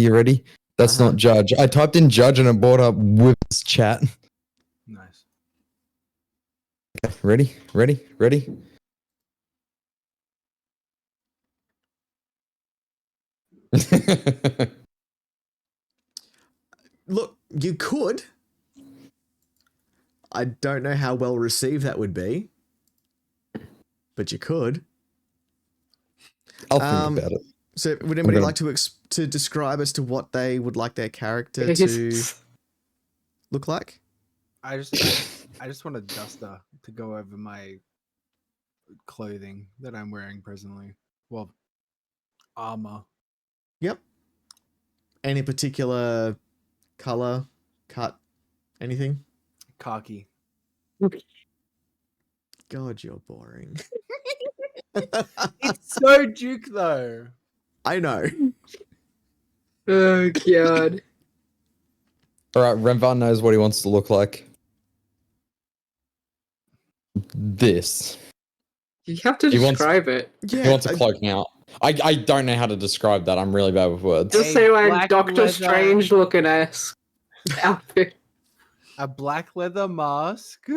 you ready? That's not Judge. I typed in Judge and it brought up Whip's chat. Nice. Okay, ready? Look, you could. I don't know how well received that would be, but you could. I'll think about it. So, would anybody like to describe as to what they would like their character to look like? I just want a duster to go over my clothing that I'm wearing presently. Well, armor. Yep. Any particular color, cut, anything? Khaki. God, you're boring. It's so Duke though. I know. Oh god. Alright, Renvar knows what he wants to look like. This. You have to describe it. Yeah, He wants a cloak now. I don't know how to describe that. I'm really bad with words. Just say like Doctor Strange looking ass outfit. A black leather mask.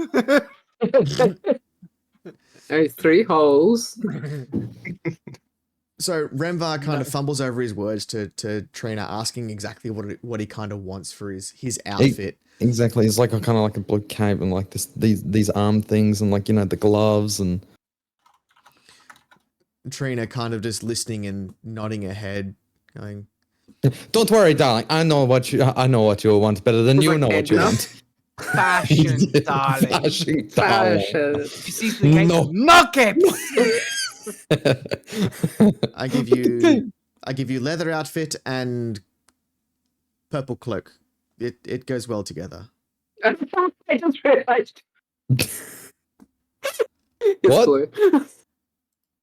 Oh, 3 holes. So Renvar kind of fumbles over his words to Trina, asking exactly what he kind of wants for his outfit. Exactly. It's like a kind of like a blue cape and like these arm things and like, you know, the gloves and Trina kind of just listening and nodding her head, going, "Don't worry, darling. I know what you want better than you know what you want." Fashion, darling. Fashion, darling. You see the case? Knock it. I give you leather outfit and purple cloak. It goes well together. I just realized. What? Blue.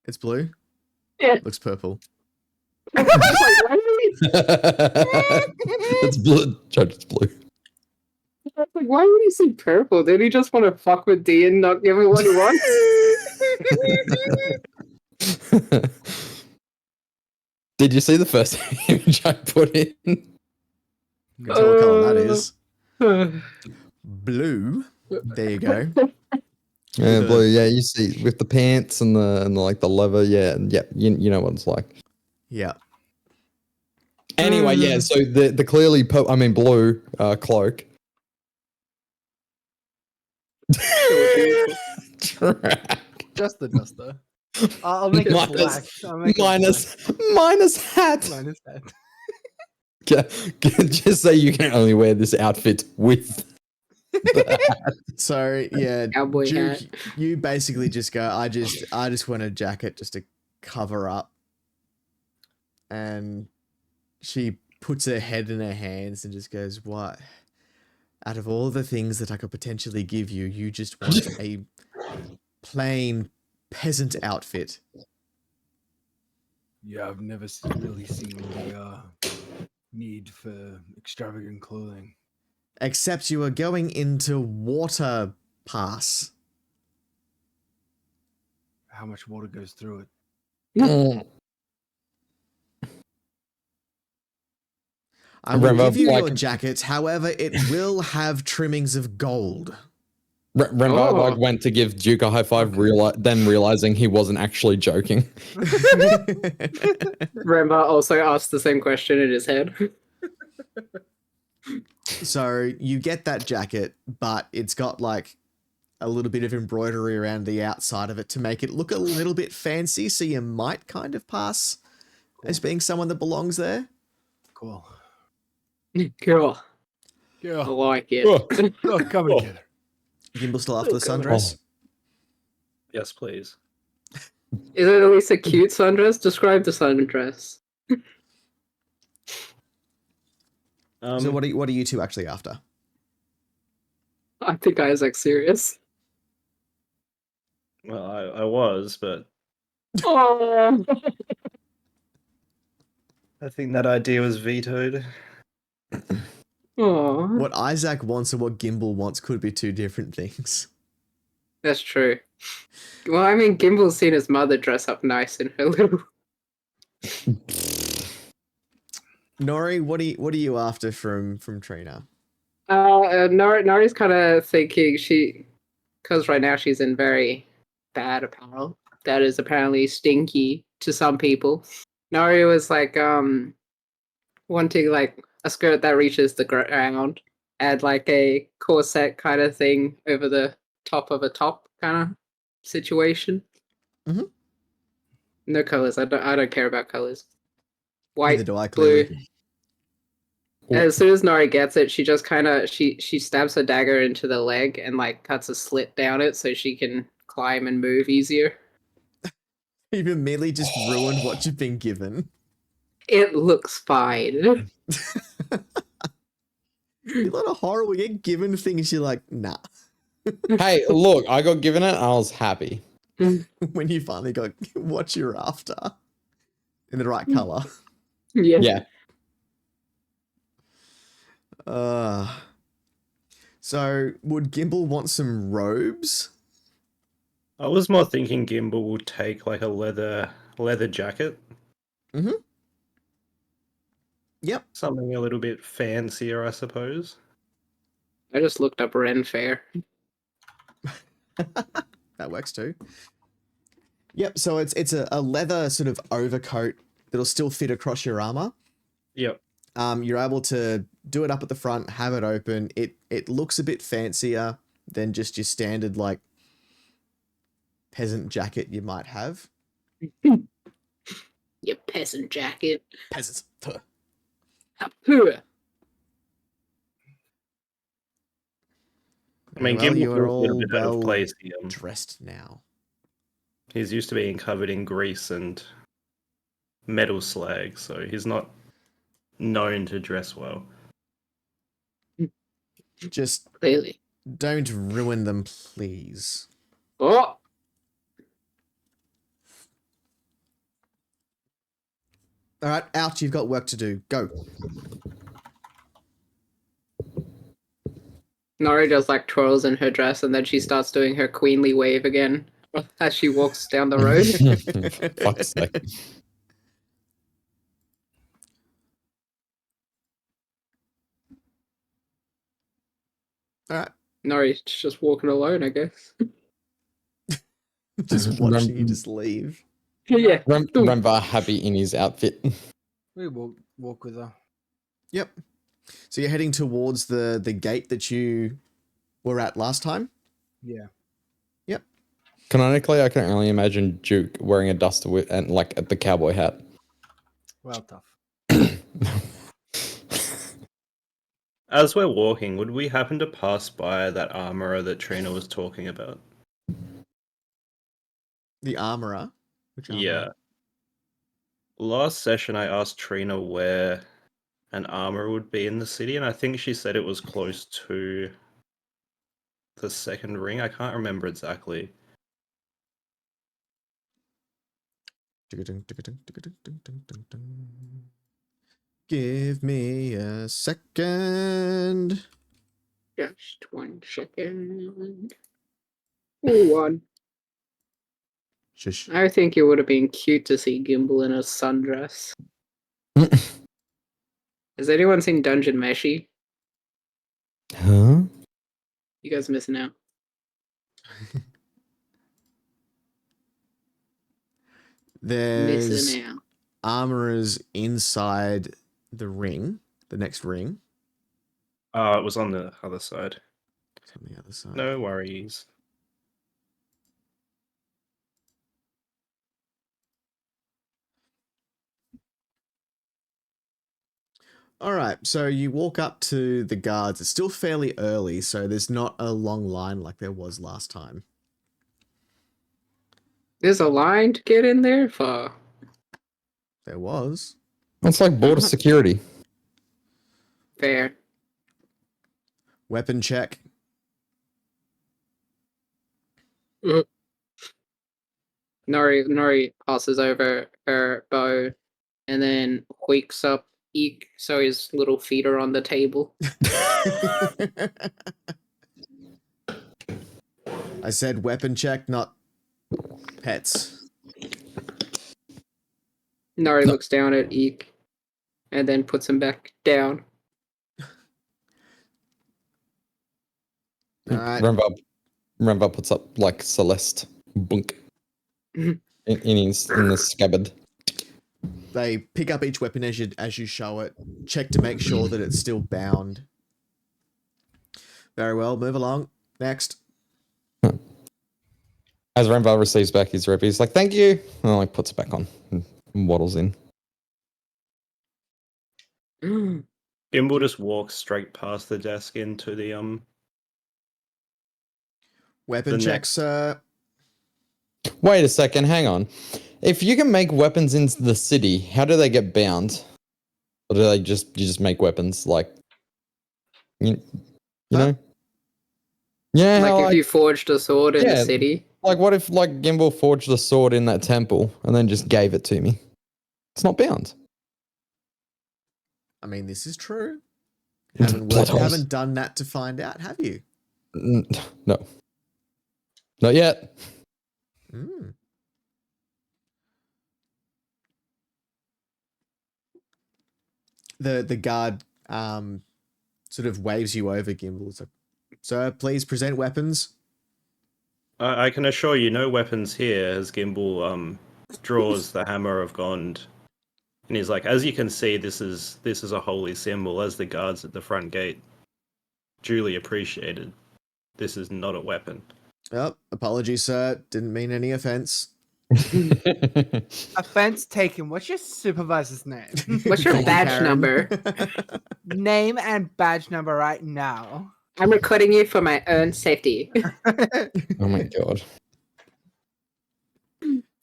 It's blue? Yeah. Looks purple. It's blue. Judge, it's blue. I was like, why would he say purple? Did he just want to fuck with D and not give him what he wants? Did you see the first image I put in? You can tell what color that is. Blue. There you go. Yeah, blue. Yeah, you see with the pants and the like the leather. Yeah, you know what it's like. Yeah. Anyway, yeah. So the clearly blue cloak. Just the duster. I'll make it black. Minus hat. Minus hat. Just say you can only wear this outfit with. So yeah, Cowboy Duke, hat. you basically just go, I just want a jacket just to cover up. And she puts her head in her hands and just goes, "What? Out of all the things that I could potentially give you, you just want a plain peasant outfit." Yeah, I've never really seen the need for extravagant clothing. Except you are going into water pass. How much water goes through it? I will give you your jacket, however, it will have trimmings of gold. Renvar went to give Duke a high five, then realizing he wasn't actually joking. Remember also asked the same question in his head. So you get that jacket, but it's got like a little bit of embroidery around the outside of it to make it look a little bit fancy, so you might kind of pass as being someone that belongs there. Cool. Cool. Yeah. I like it. Oh, come together. Gimbal still after the sundress? Yes, please. Is it at least a cute sundress? Describe the sundress. So what are you two actually after? I think Isaac's serious. Well, I was, but Oh. I think that idea was vetoed. Aww. What Isaac wants and what Gimbal wants could be two different things. That's true. Well, I mean, Gimbal's seen his mother dress up nice in her little... Nori, what are you after from Trina? Nari's kind of thinking because right now she's in very bad apparel that is apparently stinky to some people. Nari was like wanting like a skirt that reaches the ground and like a corset kind of thing over the top of a top kind of situation. Mhm. No colors. I don't care about colors. White, Neither do I, blue. clearly. As soon as Nori gets it, she just kind of she stabs her dagger into the leg and like cuts a slit down it so she can climb and move easier. You've immediately just ruined what you've been given. It looks fine. A lot of horror. We get given things you're like, nah. Hey, look, I got given it. I was happy. When you finally got what you're after in the right color. Yeah. Yeah. So would Gimbal want some robes? I was more thinking Gimbal will take like a leather jacket. Mm-hmm. Yep. Something a little bit fancier, I suppose. I just looked up Ren Fair. That works too. Yep, so it's a leather sort of overcoat that'll still fit across your armor. Yep. You're able to do it up at the front, have it open. It looks a bit fancier than just your standard like peasant jacket you might have. Your peasant jacket. Peasants. Hapua. I mean, Well, Gimbal you are feels a little all bit out of well place here. dressed now. He's used to being covered in grease and metal slag, so he's not known to dress well. Just Clearly. don't ruin them, please. Oh! All right, out. You've got work to do. Go. Nori just like twirls in her dress and then she starts doing her queenly wave again as she walks down the road. Fuck's sake. All right. Nori's just walking alone, I guess. Just watching you just leave. Yeah. Remember happy in his outfit. We will walk with her. Yep. So you're heading towards the gate that you were at last time? Yeah. Yep. Canonically, I can only imagine Duke wearing a duster and like the cowboy hat. Well, tough. As we're walking, would we happen to pass by that armorer that Trina was talking about? The armorer? Which armorer? Yeah. Last session, I asked Trina where an armorer would be in the city, and I think she said it was close to the second ring. I can't remember exactly. Give me a second. Just 1 second. One. Shush. I think it would have been cute to see Gimbal in a sundress. Has anyone seen Dungeon Meshi? Huh? You guys missing out. There's Missing out. armorers inside the ring, the next ring. It was on the other side. It's on the other side. No worries. All right, so you walk up to the guards. It's still fairly early, so there's not a long line like there was last time. There's a line to get in there for. There was. It's like border security. Fair. Weapon check. Nori passes over her bow and then wakes up Eek so his little feet are on the table. I said weapon check, not pets. Nori looks down at Eek. and then puts them back down. All right. Renvar puts up like Celeste bunk Mhm. in the scabbard. They pick up each weapon as you show it, check to make sure that it's still bound. Very well, move along. Next. As Renvar receives back his rep, he's like, "Thank you," and like puts it back on and waddles in. Gimbal just walks straight past the desk into the Weapon The check, next- sir. Wait a second, hang on. If you can make weapons into the city, how do they get bound? Or do they you just make weapons like you Huh? know? Yeah, Like how, if like, you forged a sword in the Yeah. city. like what if like Gimbal forged a sword in that temple and then just gave it to me? It's not bound. I mean, this is true. Plot holes. Haven't done that to find out, have you? No. Not yet. Mm. The guard sort of waves you over, Gimbal. It's like, sir, please present weapons. I can assure you, no weapons here. As Gimbal draws the hammer of Gond, and he's like, "As you can see, this is a holy symbol. As the guards at the front gate duly appreciated, this is not a weapon." Oh, apologies, sir. Didn't mean any offense. Offense taken. What's your supervisor's name? What's your Thank you, badge Karen. number? Name and badge number right now. I'm recording you for my own safety. Oh my god.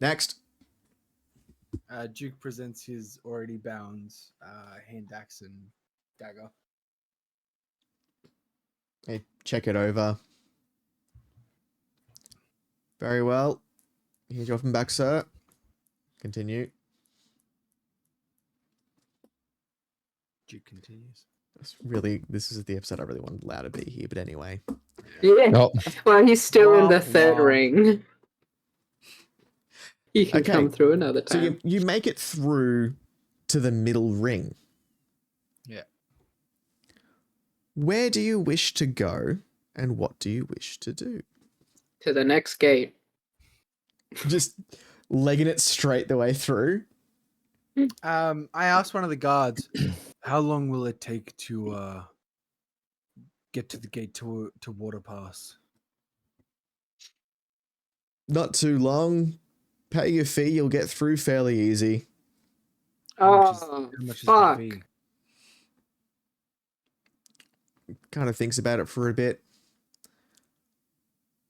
Next. Duke presents his already bound hand axe and dagger. Hey, check it over. Very well. Here's your weapon back, sir. Continue. Duke continues. This is the episode I really wanted Lau to be here, but anyway. Yeah. Oh, Well, he's still in the Wah, third wah. ring. He can Okay. come through another So time. you make it through to the middle ring. Yeah. Where do you wish to go, and what do you wish to do? To the next gate. Just legging it straight the way through. I asked one of the guards, how long will it take to get to the gate to water pass? Not too long. Pay your fee, you'll get through fairly easy. Oh, fuck. fee? Kind of thinks about it for a bit.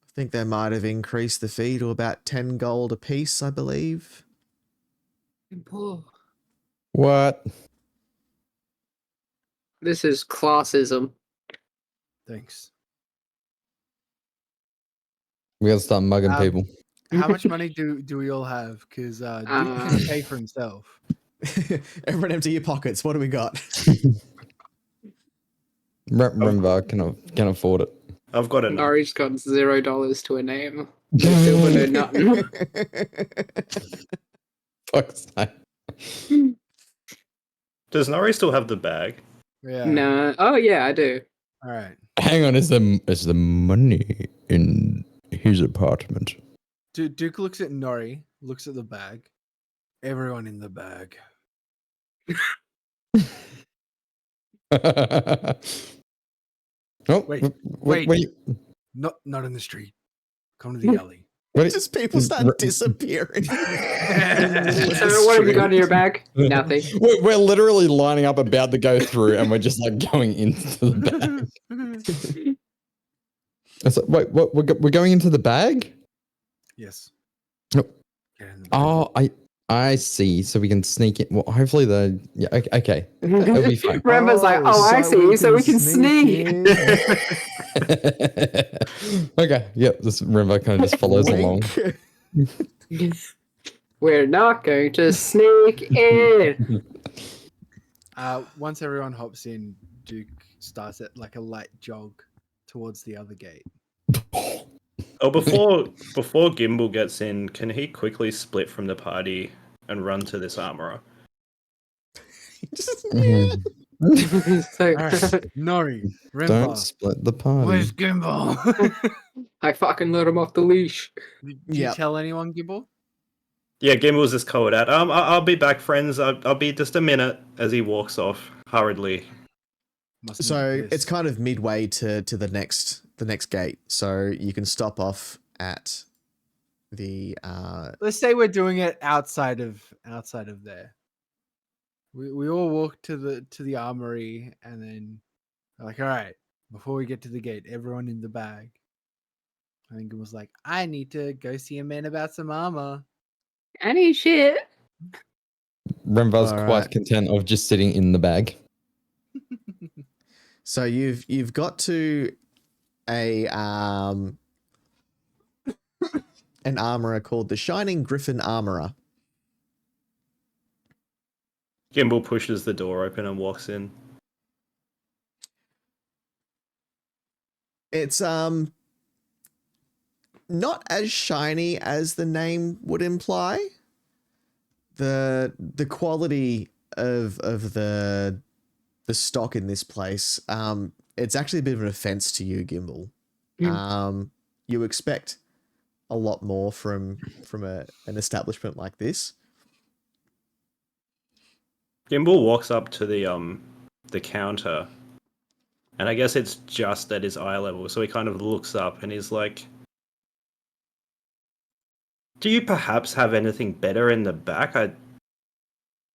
I think they might have increased the fee to about 10 gold apiece, I believe. what? This is classism. Thanks. We gotta start mugging people. How much money do we all have? Because Duke can pay for himself. Everyone empty your pockets. What do we got? Renvar can afford it. I've got enough. Nari's got $0 to a name. Silver no nothing. Fuck's sake. Does Nori still have the bag? Yeah. No. Oh yeah, I do. All right. Hang on, is the money in his apartment? Duke looks at Nori, looks at the bag. Everyone in the bag. Oh, Wait, wait. Not in the street. Come to the alley. Just people start disappearing. So what have you got in your bag? Nothing. We're literally lining up about to go through, and we're just like going into the bag. It's like, wait, what? We're going into the bag? Yes. Nope. Get in the bag. Oh, I see. So we can sneak in. Well, hopefully okay. It'll be fine. Remember's like, I see. So we can sneak. Okay. Yep. This Remember kind of just follows along. We're not going to sneak in. Once everyone hops in, Duke starts at like a light jog towards the other gate. Oh, before Gimbal gets in, can he quickly split from the party and run to this armorer? Mhm. So, Alright, Nori, Don't Rimba, split the party. where's Gimbal? I fucking let him off the leash. Did you Yep. tell anyone, Gimbal? Yeah, Gimbal's just called out. I'll be back, friends. I'll be just a minute as he walks off hurriedly. Must So be it's pissed. kind of midway to the next gate, so you can stop off at the Let's say we're doing it outside of there. We all walk to the armory and then like, all right, before we get to the gate, everyone in the bag. I think it was like, I need to go see a man about some armor. Any shit. Renvar's All quite right. content of just sitting in the bag. So you've got to a an armorer called the Shining Griffin Armorer. Gimbal pushes the door open and walks in. It's not as shiny as the name would imply. The quality of the stock in this place, it's actually a bit of an offense to you, Gimbal. You expect a lot more from an establishment like this. Gimbal walks up to the counter, and I guess it's just at his eye level, so he kind of looks up and he's like, "Do you perhaps have anything better in the back?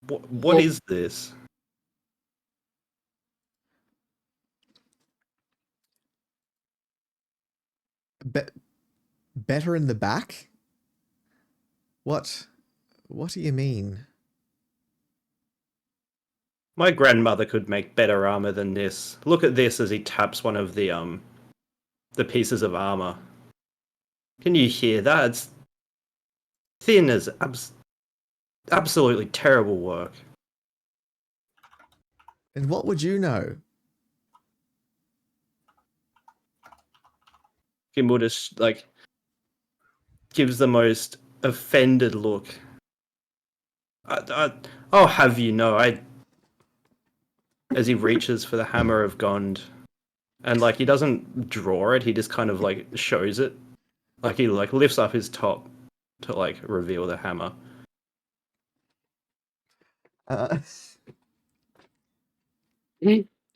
What is this?" Better in the back? What do you mean? My grandmother could make better armor than this. Look at this as he taps one of the pieces of armor. Can you hear that? It's thin as absolutely terrible work. And what would you know? Gimbal just like gives the most offended look. I'll have you know, as he reaches for the hammer of Gond, and like he doesn't draw it, he just kind of like shows it, like he like lifts up his top to like reveal the hammer. It's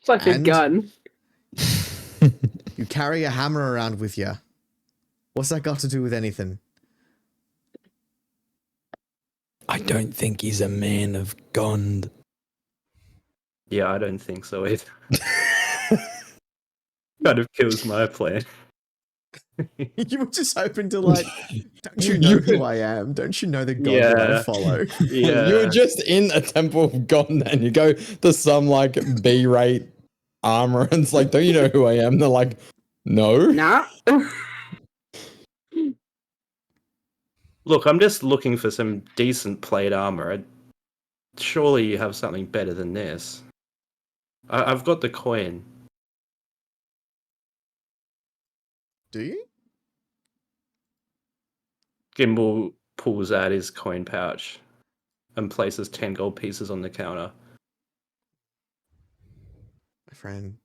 like a And? gun. You carry a hammer around with you. What's that got to do with anything? I don't think he's a man of Gond. Yeah, I don't think so either. Kind of kills my plan. You were just hoping to like, don't you know who I am? Don't you know the god that I Yeah. follow? Yeah. You were just in a temple of Gond and you go to some like B-rate armor and it's like, don't you know who I am? They're like, no. Nah. Look, I'm just looking for some decent plate armor. Surely you have something better than this. I've got the coin. Do you? Gimbal pulls out his coin pouch and places 10 gold pieces on the counter. My friend, do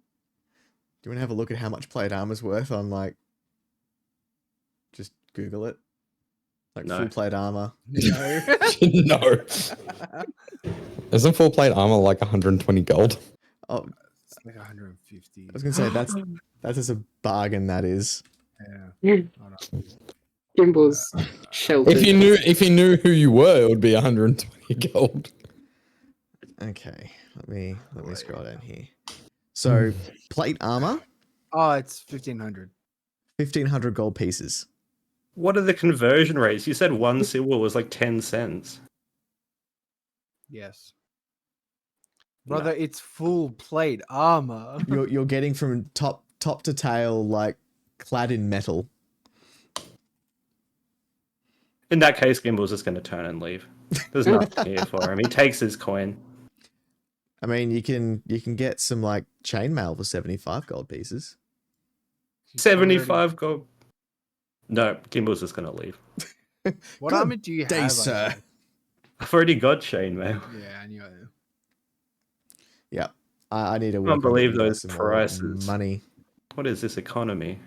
you want to have a look at how much plate armor's worth on like, just Google it? Like No. full plate armor. No. No. Isn't full plate armor like 120 gold? Oh, It's like 150. I was gonna say that's just a bargain. That is. Yeah. Hold on. Gimbal's sheltered. If you knew who you were, it would be 120 gold. Okay, let me scroll down here. So plate armor, Oh, it's 1,500. 1,500 gold pieces. What are the conversion rates? You said 1 silver was like 10 cents. Yes. No. Brother, it's full plate armor. You're getting from top to tail like clad in metal. In that case, Gimbal's just going to turn and leave. There's nothing here for him. He takes his coin. I mean, you can get some like chainmail for 75 gold pieces. 75 gold. No, Gimbal's just going to leave. What Good armor do you day, have? sir. Isaac? I've already got chainmail. Yeah, I knew it. Yep. I need to work Can't on believe getting you guys those some more prices. money. What is this economy?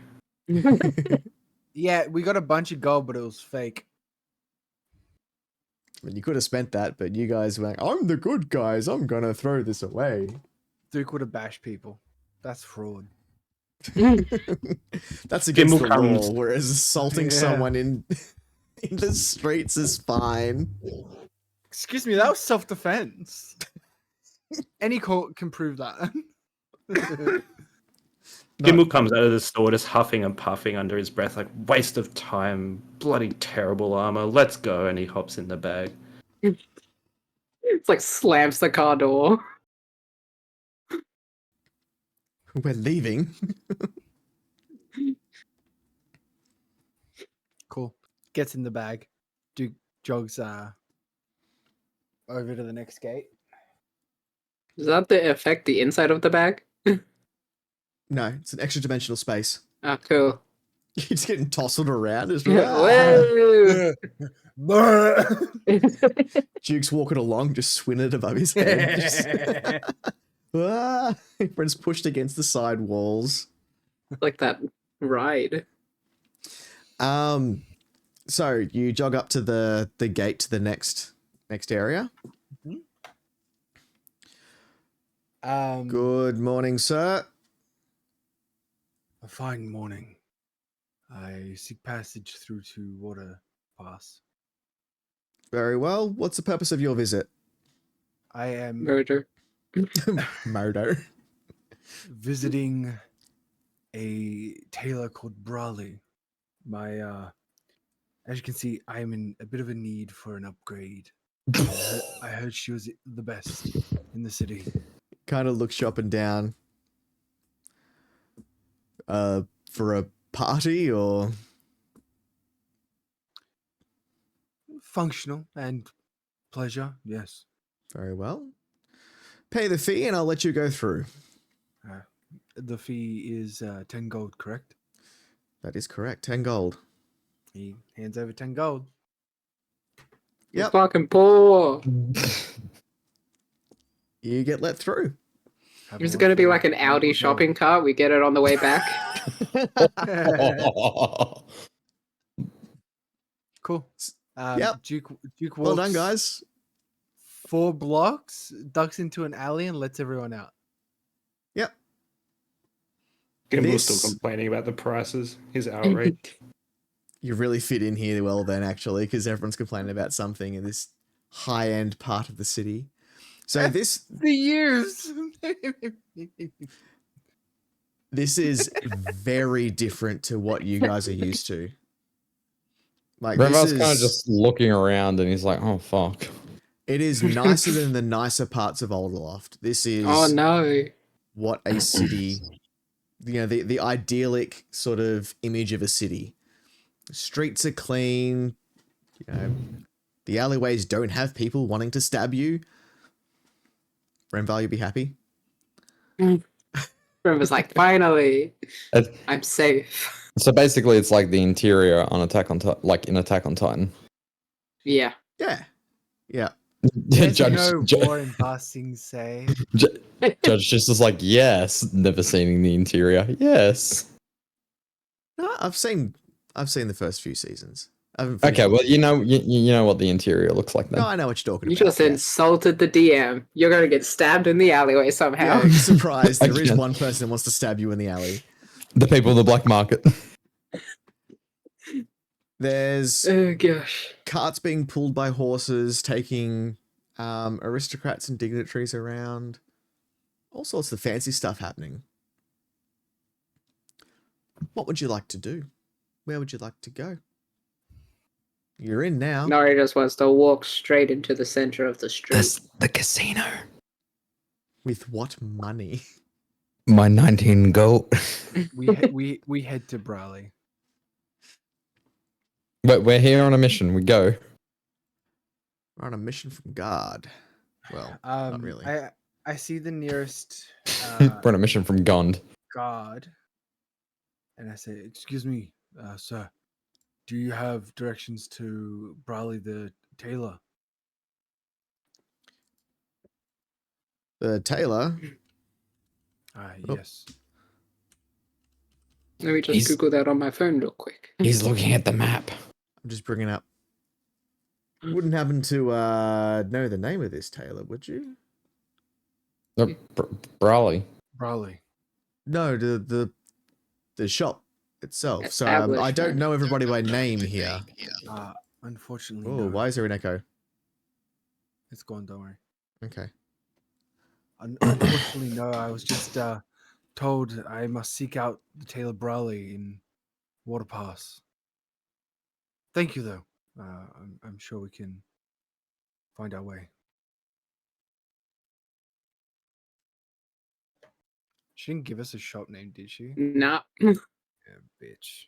Yeah, we got a bunch of gold, but it was fake. I mean, you could have spent that, but you guys were like, I'm the good guys. I'm going to throw this away. Duke would have bashed people. That's fraud. That's against Gimbal the comes- law, whereas assaulting Yeah. someone in the streets is fine. Excuse me, that was self-defense. Any court can prove that. Gimbal comes out of the store just huffing and puffing under his breath, like, waste of time, bloody terrible armor, let's go. And he hops in the bag. It's like slams the car door. We're leaving. Cool. Gets in the bag. Duke jogs over to the next gate. Does that affect the inside of the bag? No, it's an extra dimensional space. Oh, cool. You're just getting tousled around. Just, Whoa. Duke's walking along, just swinging it above his head. Just, Everyone's pushed against the side walls. Like that ride. So you jog up to the gate to the next area. Good morning, sir. A fine morning. I seek passage through to Water Pass. Very well. What's the purpose of your visit? I am Murder. Murder. visiting a tailor called Brawley. My as you can see, I am in a bit of a need for an upgrade. I heard she was the best in the city. Kind of looks you up and down. For a party or Functional and pleasure, yes. very well. Pay the fee and I'll let you go through. The fee is 10 gold, correct? That is correct. 10 gold. He hands over 10 gold. Yep. Fucking poor. You get let through. Have Is a it going to be wonderful like an Audi night. shopping cart? We get it on the way back. Cool. Yep. Duke walks Well done, guys. 4 blocks, ducks into an alley, and lets everyone out. Yep. Gimbal's This- still complaining about the prices. He's outraged. You really fit in here well then, actually, because everyone's complaining about something in this high-end part of the city. So this The years. is very different to what you guys are used to. Like Renvar's this kind of is, just looking around and he's like, oh, fuck. it is nicer than the nicer parts of Alderloft. This is Oh no. what a city, the idyllic sort of image of a city. Streets are clean, the alleyways don't have people wanting to stab you. Renvar, you'll be happy. Remember's like, finally, It- I'm safe. So basically, it's like the interior on Attack on Titan, like in Attack on Titan. Yeah. Yeah. Yeah. There's Judge, no Ju- war in Passing Say. Judge just is like, yes, never seen the interior. Yes. No, I've seen the first few seasons. I haven't finished Okay, well, watching it. you know what the interior looks like then. No, I know what you're talking You about. just yeah. insulted the DM. You're going to get stabbed in the alleyway somehow. Yeah, surprised. There is Again. one person that wants to stab you in the alley. The people of the black market. There's Oh gosh. carts being pulled by horses, taking aristocrats and dignitaries around. All sorts of fancy stuff happening. What would you like to do? Where would you like to go? You're in now. Nori just wants to walk straight into the center of the street. The casino. With what money? My 19 gold. We head to Brawley. But we're here on a mission. We go. We're on a mission from God. Well, not really. I see the nearest We're on a mission from Gond. guard, and I say, "Excuse me, sir. Do you have directions to Brawley the tailor?" The tailor. Oh. Yes. Let me just He's- Google that on my phone real quick. He's looking at the map. I'm just bringing up. Wouldn't happen to know the name of this tailor, would you? Brawley. Brawley. No, the shop itself. So I don't Establishment. know everybody by name here. Unfortunately, Oh, no. why is there an echo? It's gone, don't worry. Okay. Unfortunately, no. I was just told I must seek out the Tailor Brawley in Waterpass. Thank you, though. I'm sure we can find our way. She didn't give us a shop name, did she? Nah. Yeah, bitch.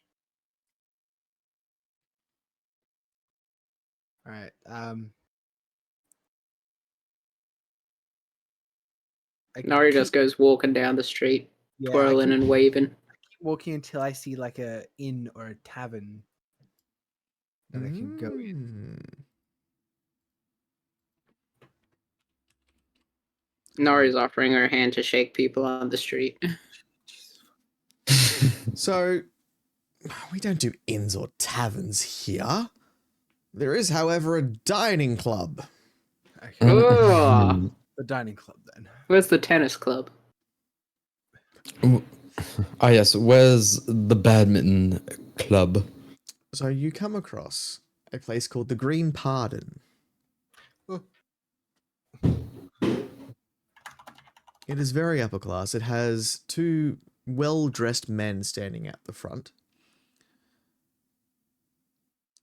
All right. Nari just goes walking down the street, yeah, I twirling keep and waving. walking until I see like a inn or a tavern that I can go in. Nari's offering her hand to shake people on the street. So, we don't do inns or taverns here. There is, however, a dining club. Okay. Oh, The dining club then. where's the tennis club? Oh yes, where's the badminton club? So you come across a place called the Green Pardon. Oh. It is very upper class. It has two well-dressed men standing at the front.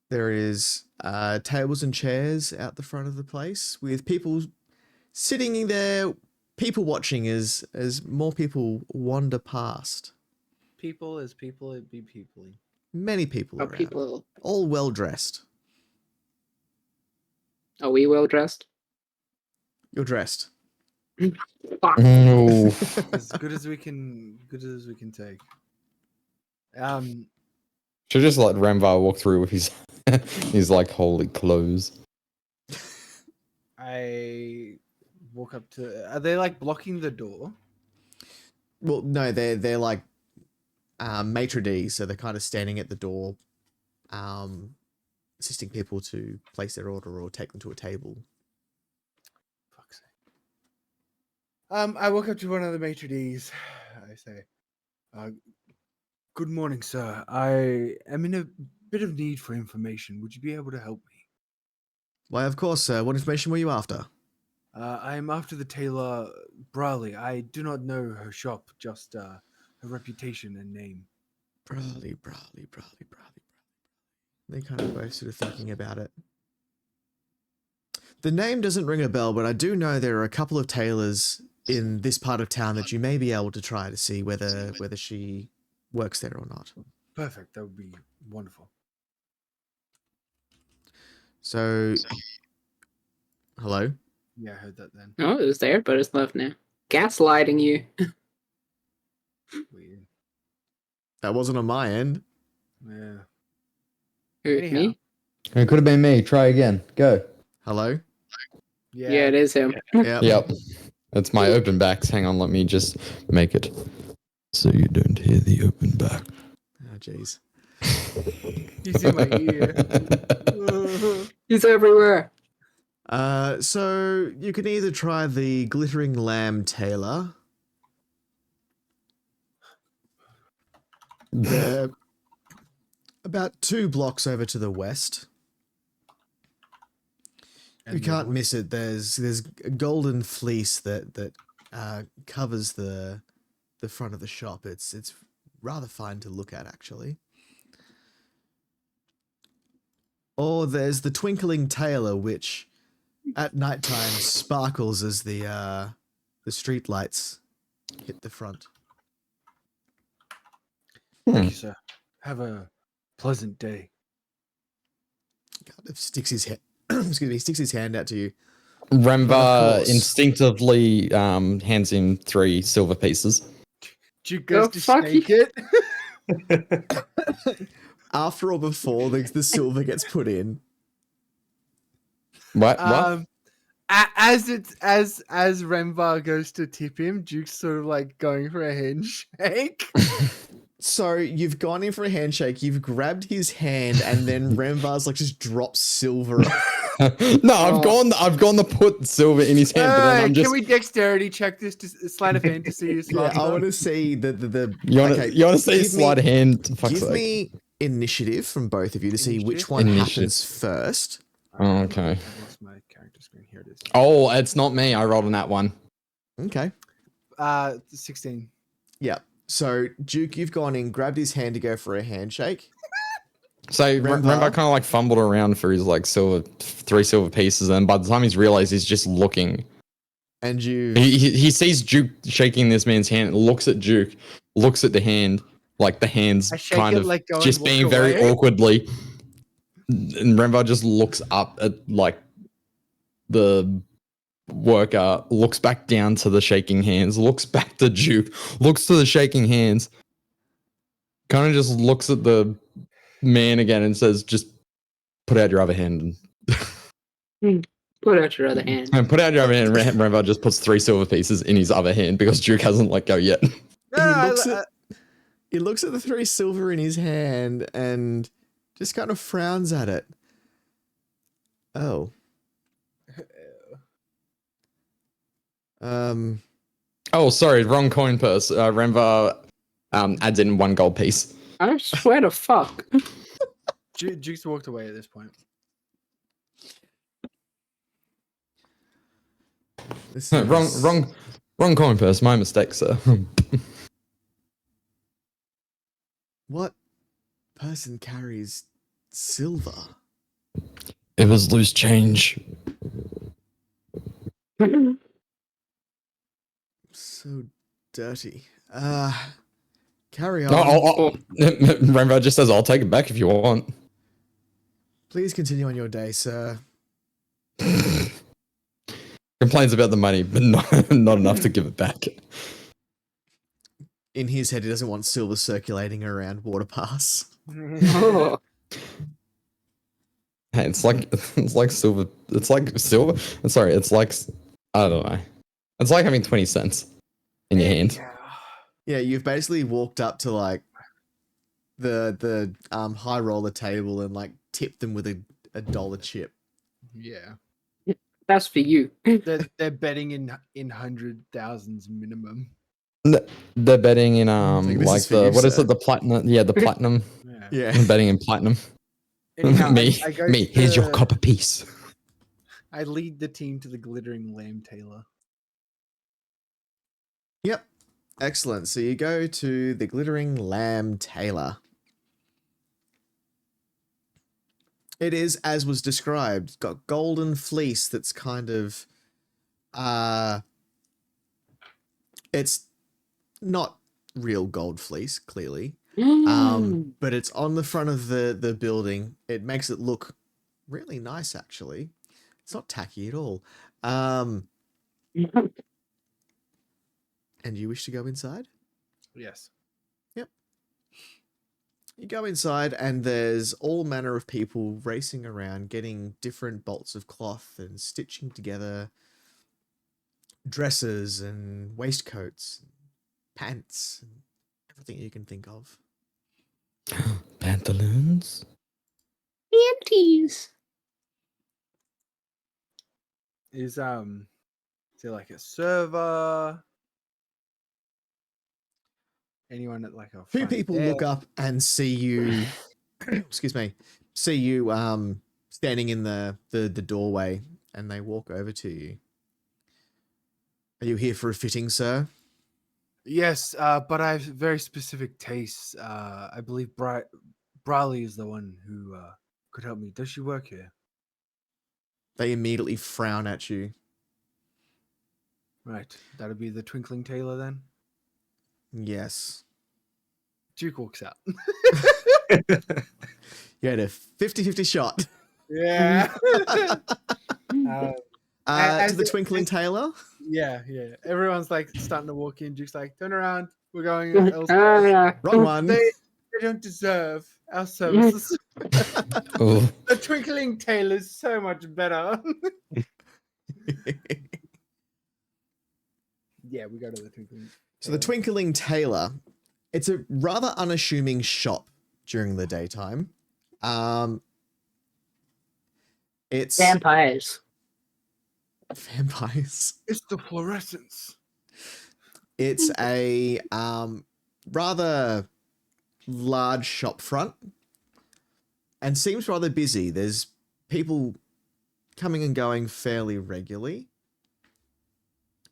There is tables and chairs out the front of the place with people sitting in there, people watching as more people wander past. People is people, it be people. Many people Are around, people? all well-dressed. Are we well dressed? You're dressed. Fuck. No. As good as we can take. Should just let Ramvar walk through with his his like holy clothes. I walk up to. Are they like blocking the door? Well, no, they're like maitre d', so they're kind of standing at the door, assisting people to place their order or take them to a table. Fuck's sake. I walk up to one of the maitre d's. I say, "Good morning, sir. I am in a bit of need for information. Would you be able to help me?" Why, of course, sir. What information were you after? I am after the tailor Brawley. I do not know her shop, just her reputation and name. Brawley. They kind of both sort of thinking about it. The name doesn't ring a bell, but I do know there are a couple of tailors in this part of town that you may be able to try to see whether she works there or not. Perfect. That would be wonderful. So, hello? Yeah, I heard that then. Oh, it was there, but it's left now. Gaslighting you. Weird. That wasn't on my end. Yeah. Who, Anyhow. me? It could have been me. Try again. Go. Hello? Yeah. Yeah, it is him. Yep. Yep. It's my open backs. Hang on, let me just make it so you don't hear the open back. Oh, jeez. He's in my ear. He's everywhere. So you can either try the Glittering Lamb Tailor. They're about 2 blocks over to the west. You can't miss it. There's a golden fleece that covers the front of the shop. It's rather fine to look at, actually. Or there's the Twinkling Tailor, which at nighttime sparkles as the street lights hit the front. Thank you, sir. Have a pleasant day. Kind of sticks his head. Excuse me. Sticks his hand out to you. Ramvar course. instinctively hands him 3 silver pieces. Duke goes to fuck shake it. After or before the silver gets put in. What? Um, As Remvar goes to tip him, Duke's sort of like going for a handshake. So you've gone in for a handshake, you've grabbed his hand, and then Remvar's like just drops silver. No, I've gone to put silver in his hand, but then I'm just. Can we dexterity check this to sleight of hand to see his Yeah, father? I want to see the. You want to okay, you want to see give sleight of hand? Fuck's Give sake. me initiative from both of you to see which Initiative? one Initiative. happens first. Oh, okay. I lost my character screen. Here it is. Oh, it's not me. I rolled on that one. Okay. 16. Yeah. So Duke, you've gone in, grabbed his hand to go for a handshake. So remember, I kind of like fumbled around for his like three silver pieces, and by the time he's realized, he's just looking. And you. He sees Duke shaking this man's hand, looks at Duke, looks at the hand, like the hands I shake kind it, of let go, and just walk being very away. awkwardly. And Remvar just looks up at like the worker, looks back down to the shaking hands, looks back to Duke, looks to the shaking hands, kind of just looks at the man again and says, just put out your other hand. Put out your other hand. And put out your other hand. And Remvar just puts 3 silver pieces in his other hand because Duke hasn't let go yet. He looks at the 3 silver in his hand and just kind of frowns at it. Oh. Oh, sorry, wrong coin purse. Remvar adds in 1 gold piece. I swear to fuck. Duke's walked away at this point. This No, is- wrong coin purse. My mistake, sir. What person carries silver? It was loose change. So dirty. Carry on. Remvar just says, I'll take it back if you want. Please continue on your day, sir. Complains about the money, but not enough to give it back. In his head, he doesn't want silver circulating around Waterpass. Oh. Hey, it's like silver. It's like silver. Sorry, it's like I don't know. It's like having 20 cents in your hand. Yeah, you've basically walked up to like the high roller table and like tipped them with a dollar chip. Yeah. That's for you. They're betting in hundred thousands minimum. They're betting in Like, this like is for you, what is sir. it? The platinum. Yeah, the platinum. Yeah. Yeah. I'm betting in platinum. Anyhow, me. I go Here's your to- copper piece. I lead the team to the glittering lamb tailor. Yep. Excellent. So you go to the Glittering Lamb Tailor. It is, as was described, it's got golden fleece that's kind of it's not real gold fleece, clearly. But it's on the front of the building. It makes it look really nice, actually. It's not tacky at all. And you wish to go inside? Yes. You go inside and there's all manner of people racing around, getting different bolts of cloth and stitching together dresses and waistcoats, pants, and everything you can think of. Pantaloons. Panties. Is there like a server? Anyone at like a Two front people desk? look up and see you, excuse me, see you standing in the doorway, and they walk over to you. Are you here for a fitting, sir? Yes, but I have very specific tastes. I believe Briley is the one who could help me. Does she work here? They immediately frown at you. Right. That'll be the Twinkling Tailor then. Yes. Duke walks out. You had a 50-50 shot. Yeah. To As the it- Twinkling Tailor? Yeah. Everyone's like starting to walk in. Duke's like, turn around. We're going elsewhere. Yeah. Wrong one. They don't deserve our services. Oh, The Twinkling Tailor is so much better. Yeah, we go to the twinkling. So the Twinkling Tailor, it's a rather unassuming shop during the daytime. It's Vampires. vampires. It's the fluorescence. It's a rather large shop front and seems rather busy. There's people coming and going fairly regularly.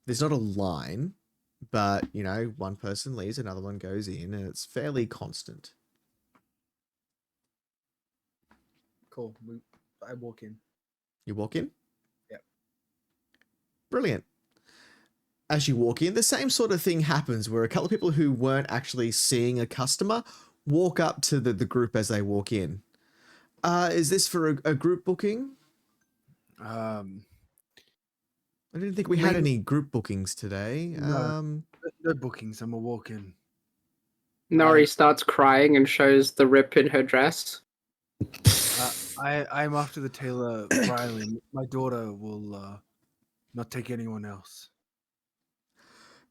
There's not a line, but, you know, one person leaves, another one goes in, and it's fairly constant. Cool. I walk in. You walk in? Yep. Brilliant. As you walk in, the same sort of thing happens where a couple of people who weren't actually seeing a customer walk up to the group as they walk in. Is this for a group booking? I didn't think we had any group bookings today. No. No bookings. I'm a walk-in. Nori starts crying and shows the rip in her dress. I'm after the tailor, Riley. My daughter will not take anyone else.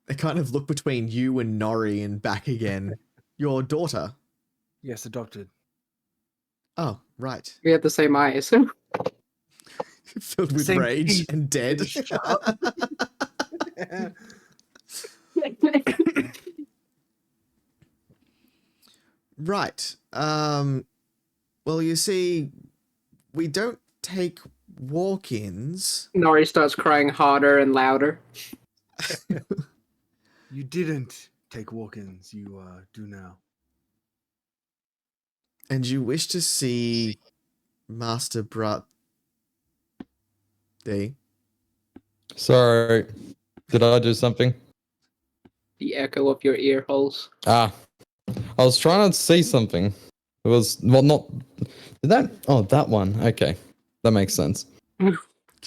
They kind of look between you and Nori and back again. Your daughter? Yes, adopted. Oh, right. We have the same eyes. Filled with Same rage teeth. and dead. Right. Well, you see, we don't take walk-ins. Nori starts crying harder and louder. You didn't take walk-ins. You do now. And you wish to see Master Brat D. Sorry. Did I do something? The echo of your ear holes. I was trying to see something. It was, well, not... Did that... Oh, that one. Okay. That makes sense. Because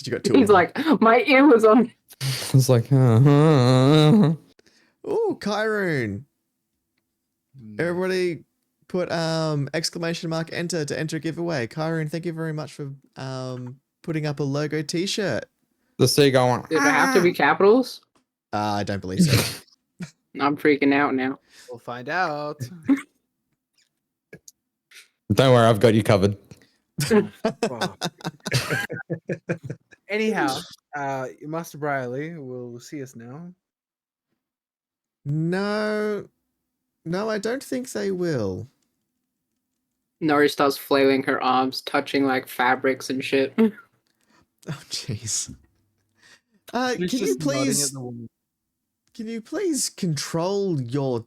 you got two He's of them. like, my ear was on. I was like, Ooh, Kyrone. Everybody put exclamation mark enter to enter giveaway. Kyrone, thank you very much for putting up a logo t-shirt. The seagull went, Did it have to be capitals? I don't believe so. I'm freaking out now. We'll find out. Don't worry, I've got you covered. Oh. Anyhow, Master Briley will see us now. No, I don't think they will. Nori starts flailing her arms, touching like fabrics and shit. Oh, jeez. Can She's you just nodding at please? the woman. Can you please control your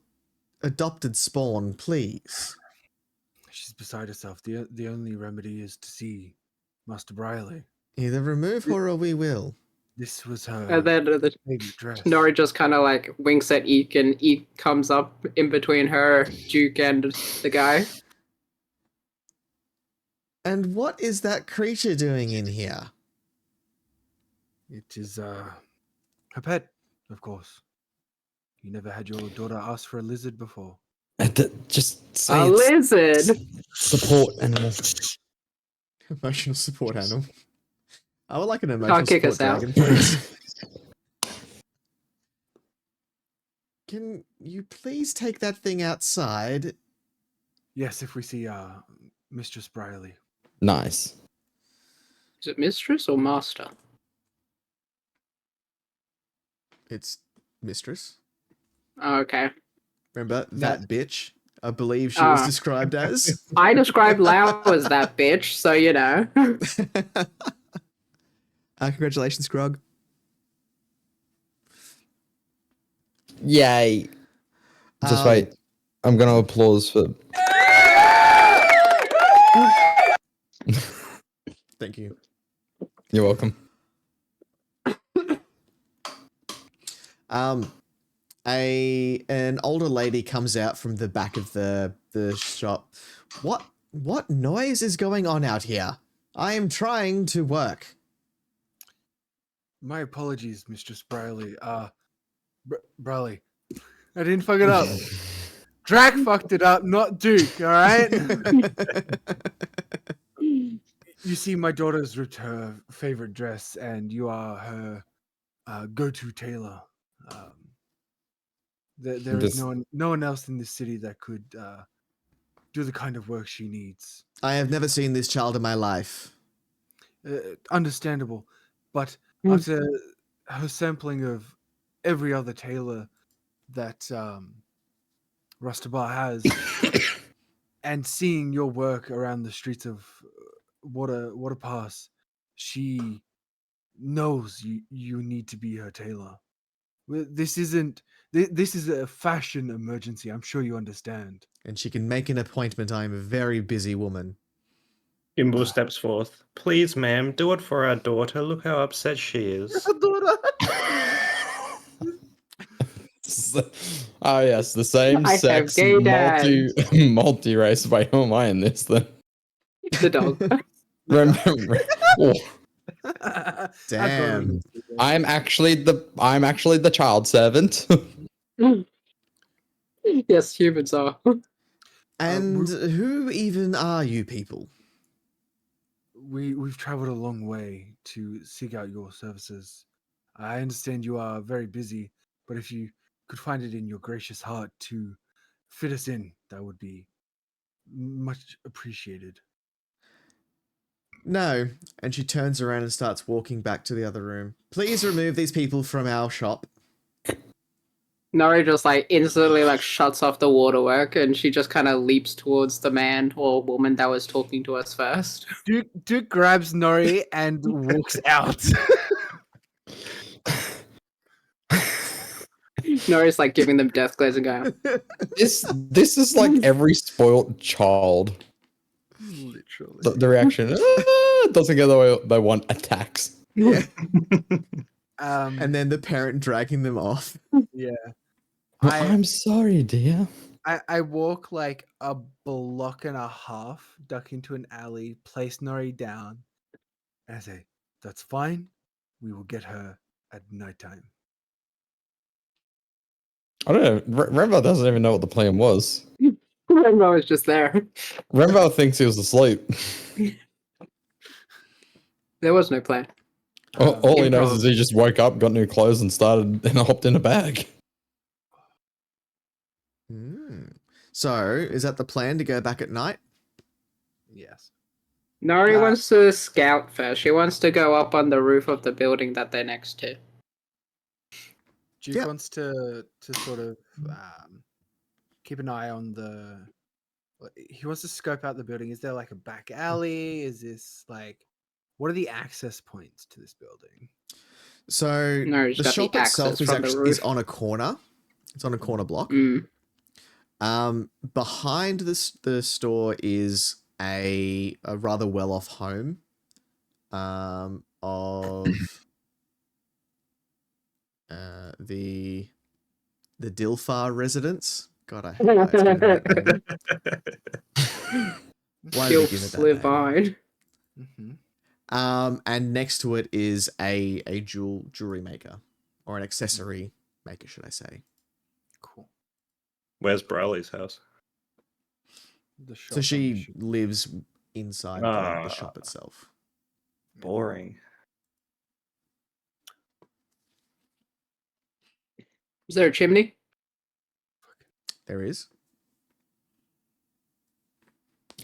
adopted spawn, please? She's beside herself. The only remedy is to see Master Briley. Either remove her or we will. This was her And then baby dress. Nori just kind of like winks at Eek, and Eek comes up in between her, Duke, and the guy. And what is that creature doing in here? It is her pet, of course. You never had your daughter ask for a lizard before. Just say A it's lizard. support animal. Emotional support animal. I would like an emotional Can't kick support us out. dragon, please. Can you please take that thing outside? Yes, if we see Mistress Briley. Nice. Is it mistress or master? It's mistress. Oh, okay. Remember that bitch? I believe she was described as. I described Lau as that bitch, so you know. Congratulations, Grog. Yay. Just wait. I'm going to applause for... Thank you. You're welcome. An older lady comes out from the back of the shop. What noise is going on out here? I am trying to work. My apologies, Mistress Briley. Briley. I didn't fuck it up. Drac fucked it up, not Duke, alright? You see, my daughter's ripped her favorite dress, and you are her go-to tailor. There is This- no one else in this city that could do the kind of work she needs. I have never seen this child in my life. Understandable, but Hmm. after her sampling of every other tailor that Rustabar has, and seeing your work around the streets of Water Pass, she knows you need to be her tailor. This isn't. This is a fashion emergency. I'm sure you understand. And she can make an appointment. I am a very busy woman. Imbu steps forth. Please, ma'am, do it for our daughter. Look how upset she is. Oh yes, the same I have sex gay dads. multi-race. Wait, who am I in this then? The dog. Remember, oh, Damn. I'm actually the child servant. Yes, humans are. And who even are you people? We've traveled a long way to seek out your services. I understand you are very busy, but if you could find it in your gracious heart to fit us in, that would be much appreciated. No. And she turns around and starts walking back to the other room. Please remove these people from our shop. Nori just like instantly like shuts off the waterwork, and she just kind of leaps towards the man or woman that was talking to us first. Duke grabs Nori and walks out. Nori's like giving them death glares and going, This is like every spoiled child. Literally. The reaction doesn't get the way they want. Attacks. Yeah. And And then the parent dragging them off. yeah. I'm sorry, dear. I walk like a block and a half, duck into an alley, place Nori down, and I say, "That's fine. We will get her at nighttime." I don't know. Renval doesn't even know what the plan was. Rainbow is just there. Renval thinks he was asleep. There was no plan. All he knows Improv. is he just woke up, got new clothes, and hopped in a bag. So, is that the plan to go back at night? Yes. Nori wants to scout first. She wants to go up on the roof of the building that they're next to. Duke Yep. wants to sort of keep an eye on the. He wants to scope out the building. Is there like a back alley? Is this like, what are the access points to this building? So, No, it's the got the shop itself access is from the actually roof. on a corner. It's on a corner block. Mm. Behind the store is a rather well-off home of the Dilfar residence. God, I hate why it's given that name. Why did they give it that name? Slivine. Mm-hmm. And next to it is a jewelry maker, or an accessory maker, should I say? Cool. Where's Brawley's house? The shop. So she lives inside the shop itself. Boring. Is there a chimney? There is.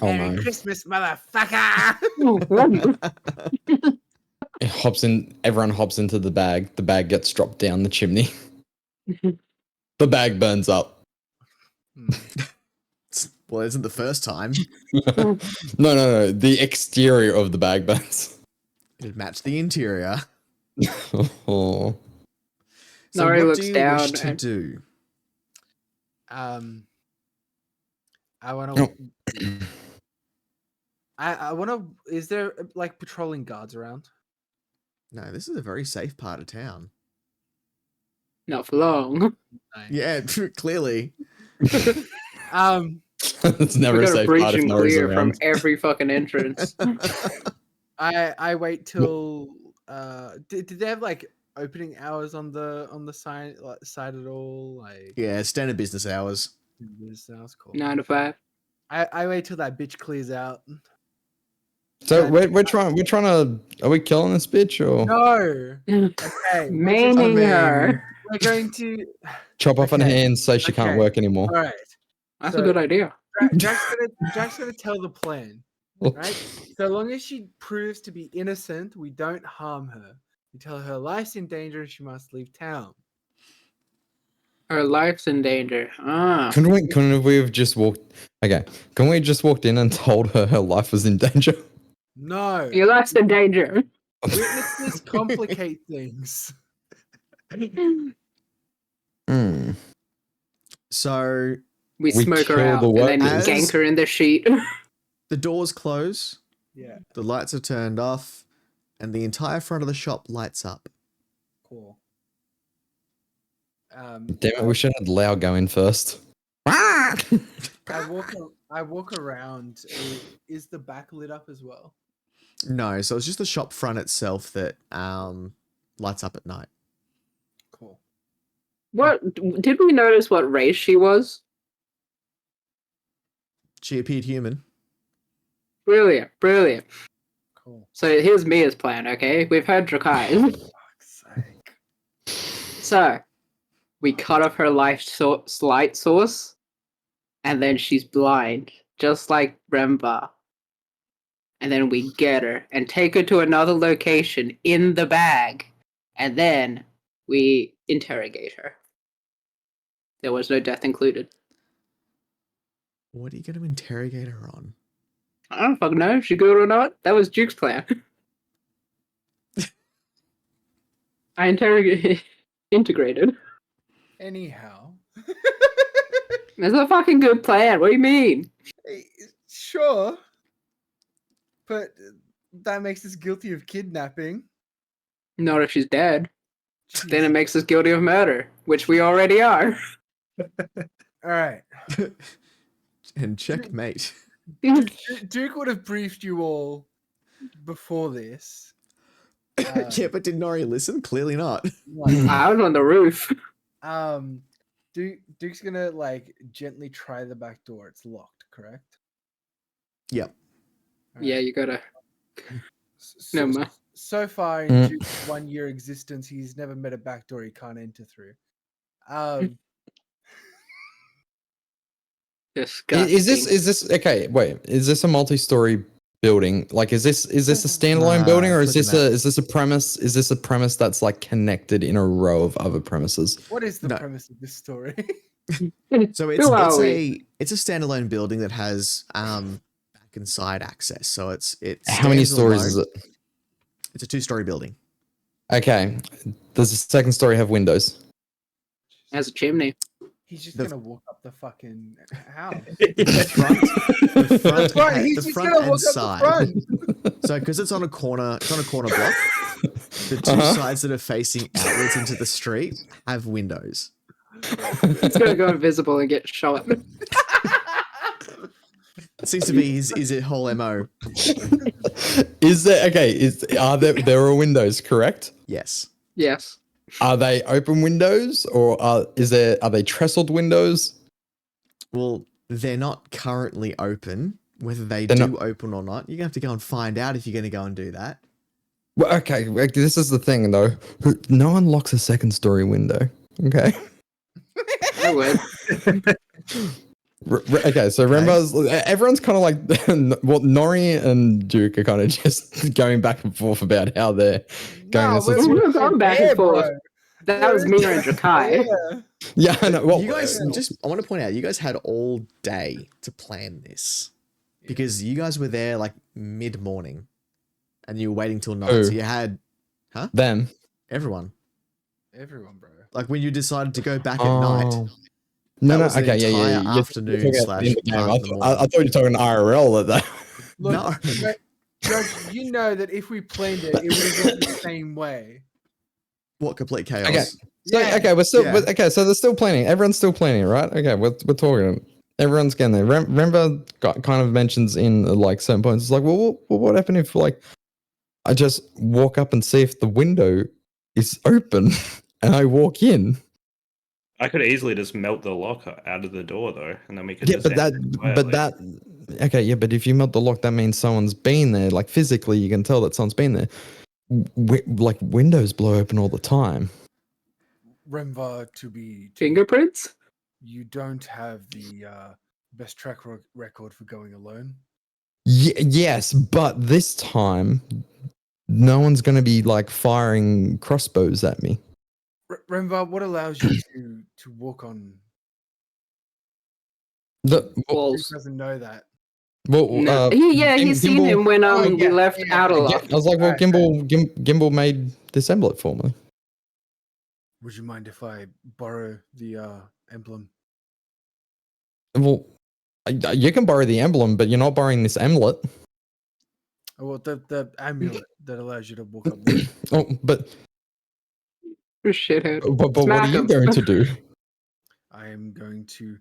Oh Merry no! Christmas, motherfucker! It hops in. Everyone hops into the bag. The bag gets dropped down the chimney. The bag burns up. Well, it isn't the first time. No. The exterior of the bag burns. It'd match the interior. Oh. So Nori what looks do you down wish to and- do? I want to. I want to. Is there like patrolling guards around? No, this is a very safe part of town. Not for long. Yeah, clearly. It's never We a got a safe breach part if and Nori's clear from around. every fucking entrance. I wait till. Did they have like opening hours on the side at all? Like Yeah, standard business hours. this sounds cool. 9 to 5. I wait till that bitch clears out. So we're trying to. Are we killing this bitch or No. Okay. Maiming her. We're going to. chop off her Okay, hands so she can't okay. work anymore? All right. That's So- a good idea. Jack's gonna tell the plan. Right? So long as she proves to be innocent, we don't harm her. We tell her life's in danger and she must leave town. Her life's in danger. Ah. Couldn't we have just walked? Okay, can we just walked in and told her life was in danger? No. Your life's in danger. Witnesses complicate things. Hmm. So We We smoke her kill out the and then workers. gank her in the sheet. the doors close, Yeah, the lights are turned off, and the entire front of the shop lights up. cool. Damn it, we should have Lau go in first. I walk around. Is the back lit up as well? No, so it's just the shop front itself that lights up at night. What did we notice what race she was? She appeared human. Brilliant. Cool. So here's Mia's plan, okay? We've heard Drakai. Fuck's sake. So we cut off her light source, and then she's blind, just like Remba. And then we get her and take her to another location in the bag, and then we interrogate her. There was no death included. What are you going to interrogate her on? I don't fucking know if she good or not. That was Duke's plan. I integrated. Anyhow. That's a fucking good plan. What do you mean? Sure. But that makes us guilty of kidnapping. Not if she's dead. Then it makes us guilty of murder, which we already are. All right. And checkmate. Duke would have briefed you all before this. Yeah, but did Nori listen? Clearly not. I was on the roof. Duke's gonna like gently try the back door. It's locked, correct? Yep. Yeah, you gotta. So, Never mind. so far in Duke's 1 year existence, he's never met a back door he can't enter through. Disgusting. Is this okay? Wait, is this a multi-story building? Like, is this a standalone building, or is look at this a premise? Is this a premise that's like connected in a row of other premises? What is the No. premise of this story? So Who are it's a standalone building that has back and side access. So it How many stands stories alone. is it? It's a 2-story building. Okay, does the second story have windows? Has a chimney. He's just The- gonna walk up the fucking house. The front, That's right. He's the just front gonna and walk up side. the front. So because it's on a corner block, the two Uh-huh. sides that are facing outwards into the street have windows. It's gonna go invisible and get shot. It seems to be his whole MO. Is there are there are windows, correct? Yes. Yes. Are they open windows, or are they trestled windows? Well, they're not currently open. Whether they They're do not- open or not, you're gonna have to go and find out if you're gonna go and do that. Well, okay, this is the thing though. No one locks a second story window. Okay. I would. Okay, so Remba's everyone's kind of like, well, Nori and Duke are kind of just going back and forth about how they're going. No, this is- we're going back and there, forth. bro. That was Mia and Drakai. Yeah. yeah, I know. Well, You guys I want to point out, you guys had all day to plan this because you guys were there like mid-morning, and you were waiting till night. Who? So you had them. everyone. Everyone, bro. Like when you decided to go back at night. Oh. No, That no, was an okay, yeah. entire You're afternoon talking about slash the game. part I of the thought morning. you were talking IRL that. Look, No. Judge, you know that if we planned it, it would have gone the same way. What complete chaos? Okay. So, Yeah. okay, we're still Yeah. okay. So they're still planning. Everyone's still planning, right? Okay, we're talking. Everyone's getting there. Remember, kind of mentions in like certain points. It's like, well, what happened if like I just walk up and see if the window is open and I walk in? I could easily just melt the lock out of the door though, and then we could. Yeah, just but enter entirely. okay, yeah, but if you melt the lock, that means someone's been there. Like physically, you can tell that someone's been there. Like windows blow open all the time. Remva, to be Fingerprints? you don't have the best track record for going alone. Yes, but this time, no one's going to be like firing crossbows at me. Remva, what allows you to walk on? The Who Walls. doesn't know that? well, No. He's seen Gimbal- him when Oh, we yeah, left yeah. I Alderloft. was like, well, Alright, Gimbal made this amulet for me. Would you mind if I borrow the emblem? Well, you can borrow the emblem, but you're not borrowing this amulet. Oh, well, the amulet that allows you to walk up. Oh, but Shithead. what Smack are you him. going to do? I am going to.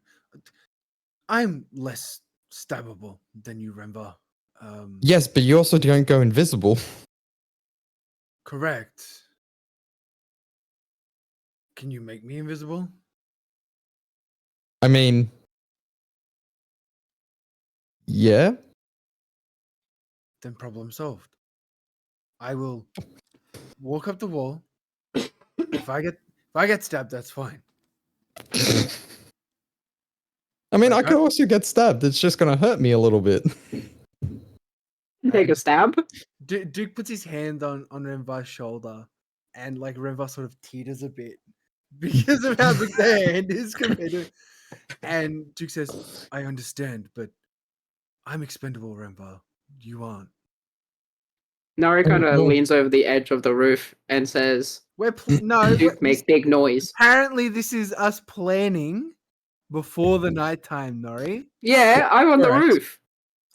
I'm less stabbable than you, Remva. Yes, but you also don't go invisible. Correct. Can you make me invisible? I mean, yeah. Then problem solved. I will walk up the wall. If I get stabbed, that's fine. I mean, I Okay. could also get stabbed. It's just going to hurt me a little bit. Take a stab. Duke puts his hand on Renvar's shoulder, and like Renvar sort of teeters a bit because of how big the hand is compared to. And Duke says, "I understand, but I'm expendable, Renvar. You aren't. Nari kind of well- leans over the edge of the roof and says, No. Duke, make big noise. Apparently, this is us planning before the nighttime, Nori. Yeah, I'm on the Correct. roof.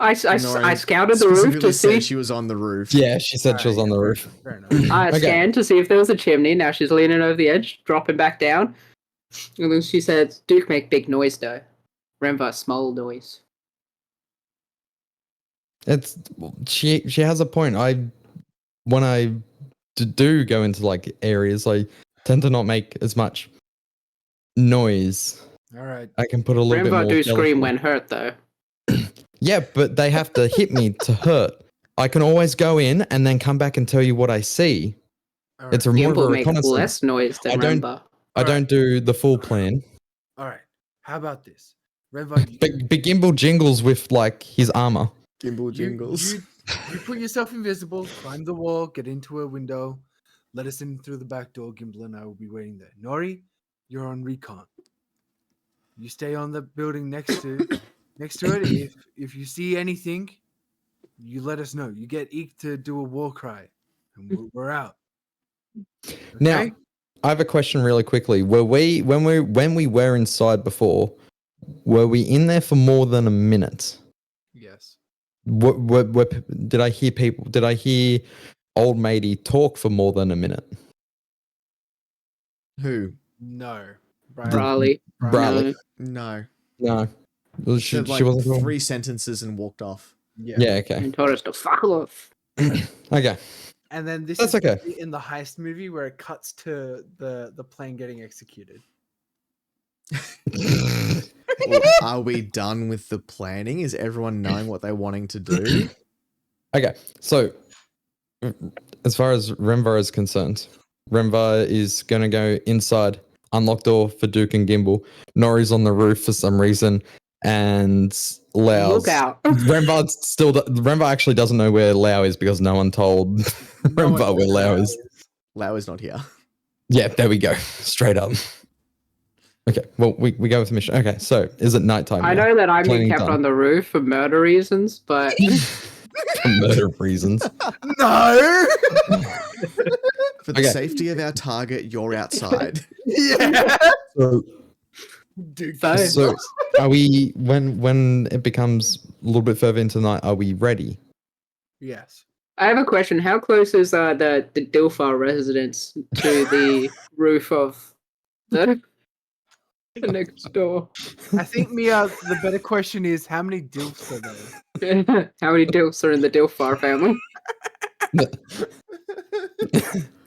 I Nori scouted the roof specifically to see. said she was on the roof. Yeah, she said she was Alright, on the yeah, roof. Fair enough. I Okay. scanned to see if there was a chimney. Now she's leaning over the edge, dropping back down. And then she said, Duke, make big noise, though. Remember, small noise. It's she has a point. When I do go into like areas, I tend to not make as much noise. All right. I can put a little bit Remember, more. do scream jelly- when hurt, though. Yeah, but they have to hit me to hurt. I can always go in and then come back and tell you what I see. All It's right. more of a Gimbal make reconnaissance. less noise than I don't- Remember. I don't do the full plan. All right. How about this, Renvar? But Gimbal jingles with like his armor. Gimbal jingles. You put yourself invisible, climb the wall, get into a window, let us in through the back door. Gimbal and I will be waiting there. Nori, you're on recon. You stay on the building next to it. If you see anything, you let us know. You get Eek to do a war cry, and we're out. Now, Okay? I have a question really quickly. Were we when we were inside before? Were we in there for more than a minute? Yes. Did I hear people? Did I hear old matey talk for more than a minute? Who? No. Brawley. Bradley. No. No. Well, she Said like wasn't talking? 3 sentences and walked off. Yeah. Okay. And told us to fuck off. Okay. And then this That's is okay. in the heist movie where it cuts to the plane getting executed. Well, are we done with the planning? Is everyone knowing what they're wanting to do? Okay. So, as far as Remvar is concerned, Remvar is going to go inside, unlock door for Duke and Gimbal. Nori's on the roof for some reason, and Lau's. Look out. Remvar actually doesn't know where Lau is because no one told No one Remvar where knows Lau where is. Lau is not here. Yeah, there we go. Straight up. Okay, well, we go with the mission. Okay, so is it nighttime? I now? know that I'm being Planning kept done. on the roof for murder reasons, but For murder reasons. No. For the Okay. safety of our target, you're outside. Yeah. So, Dude, so are we, when it becomes a little bit further into the night, are we ready? yes. I have a question. How close is the Dilfar residence to the roof of the next door? I think Mia, the better question is how many dilfs are there? How many Dilfs are in the Dilfar family?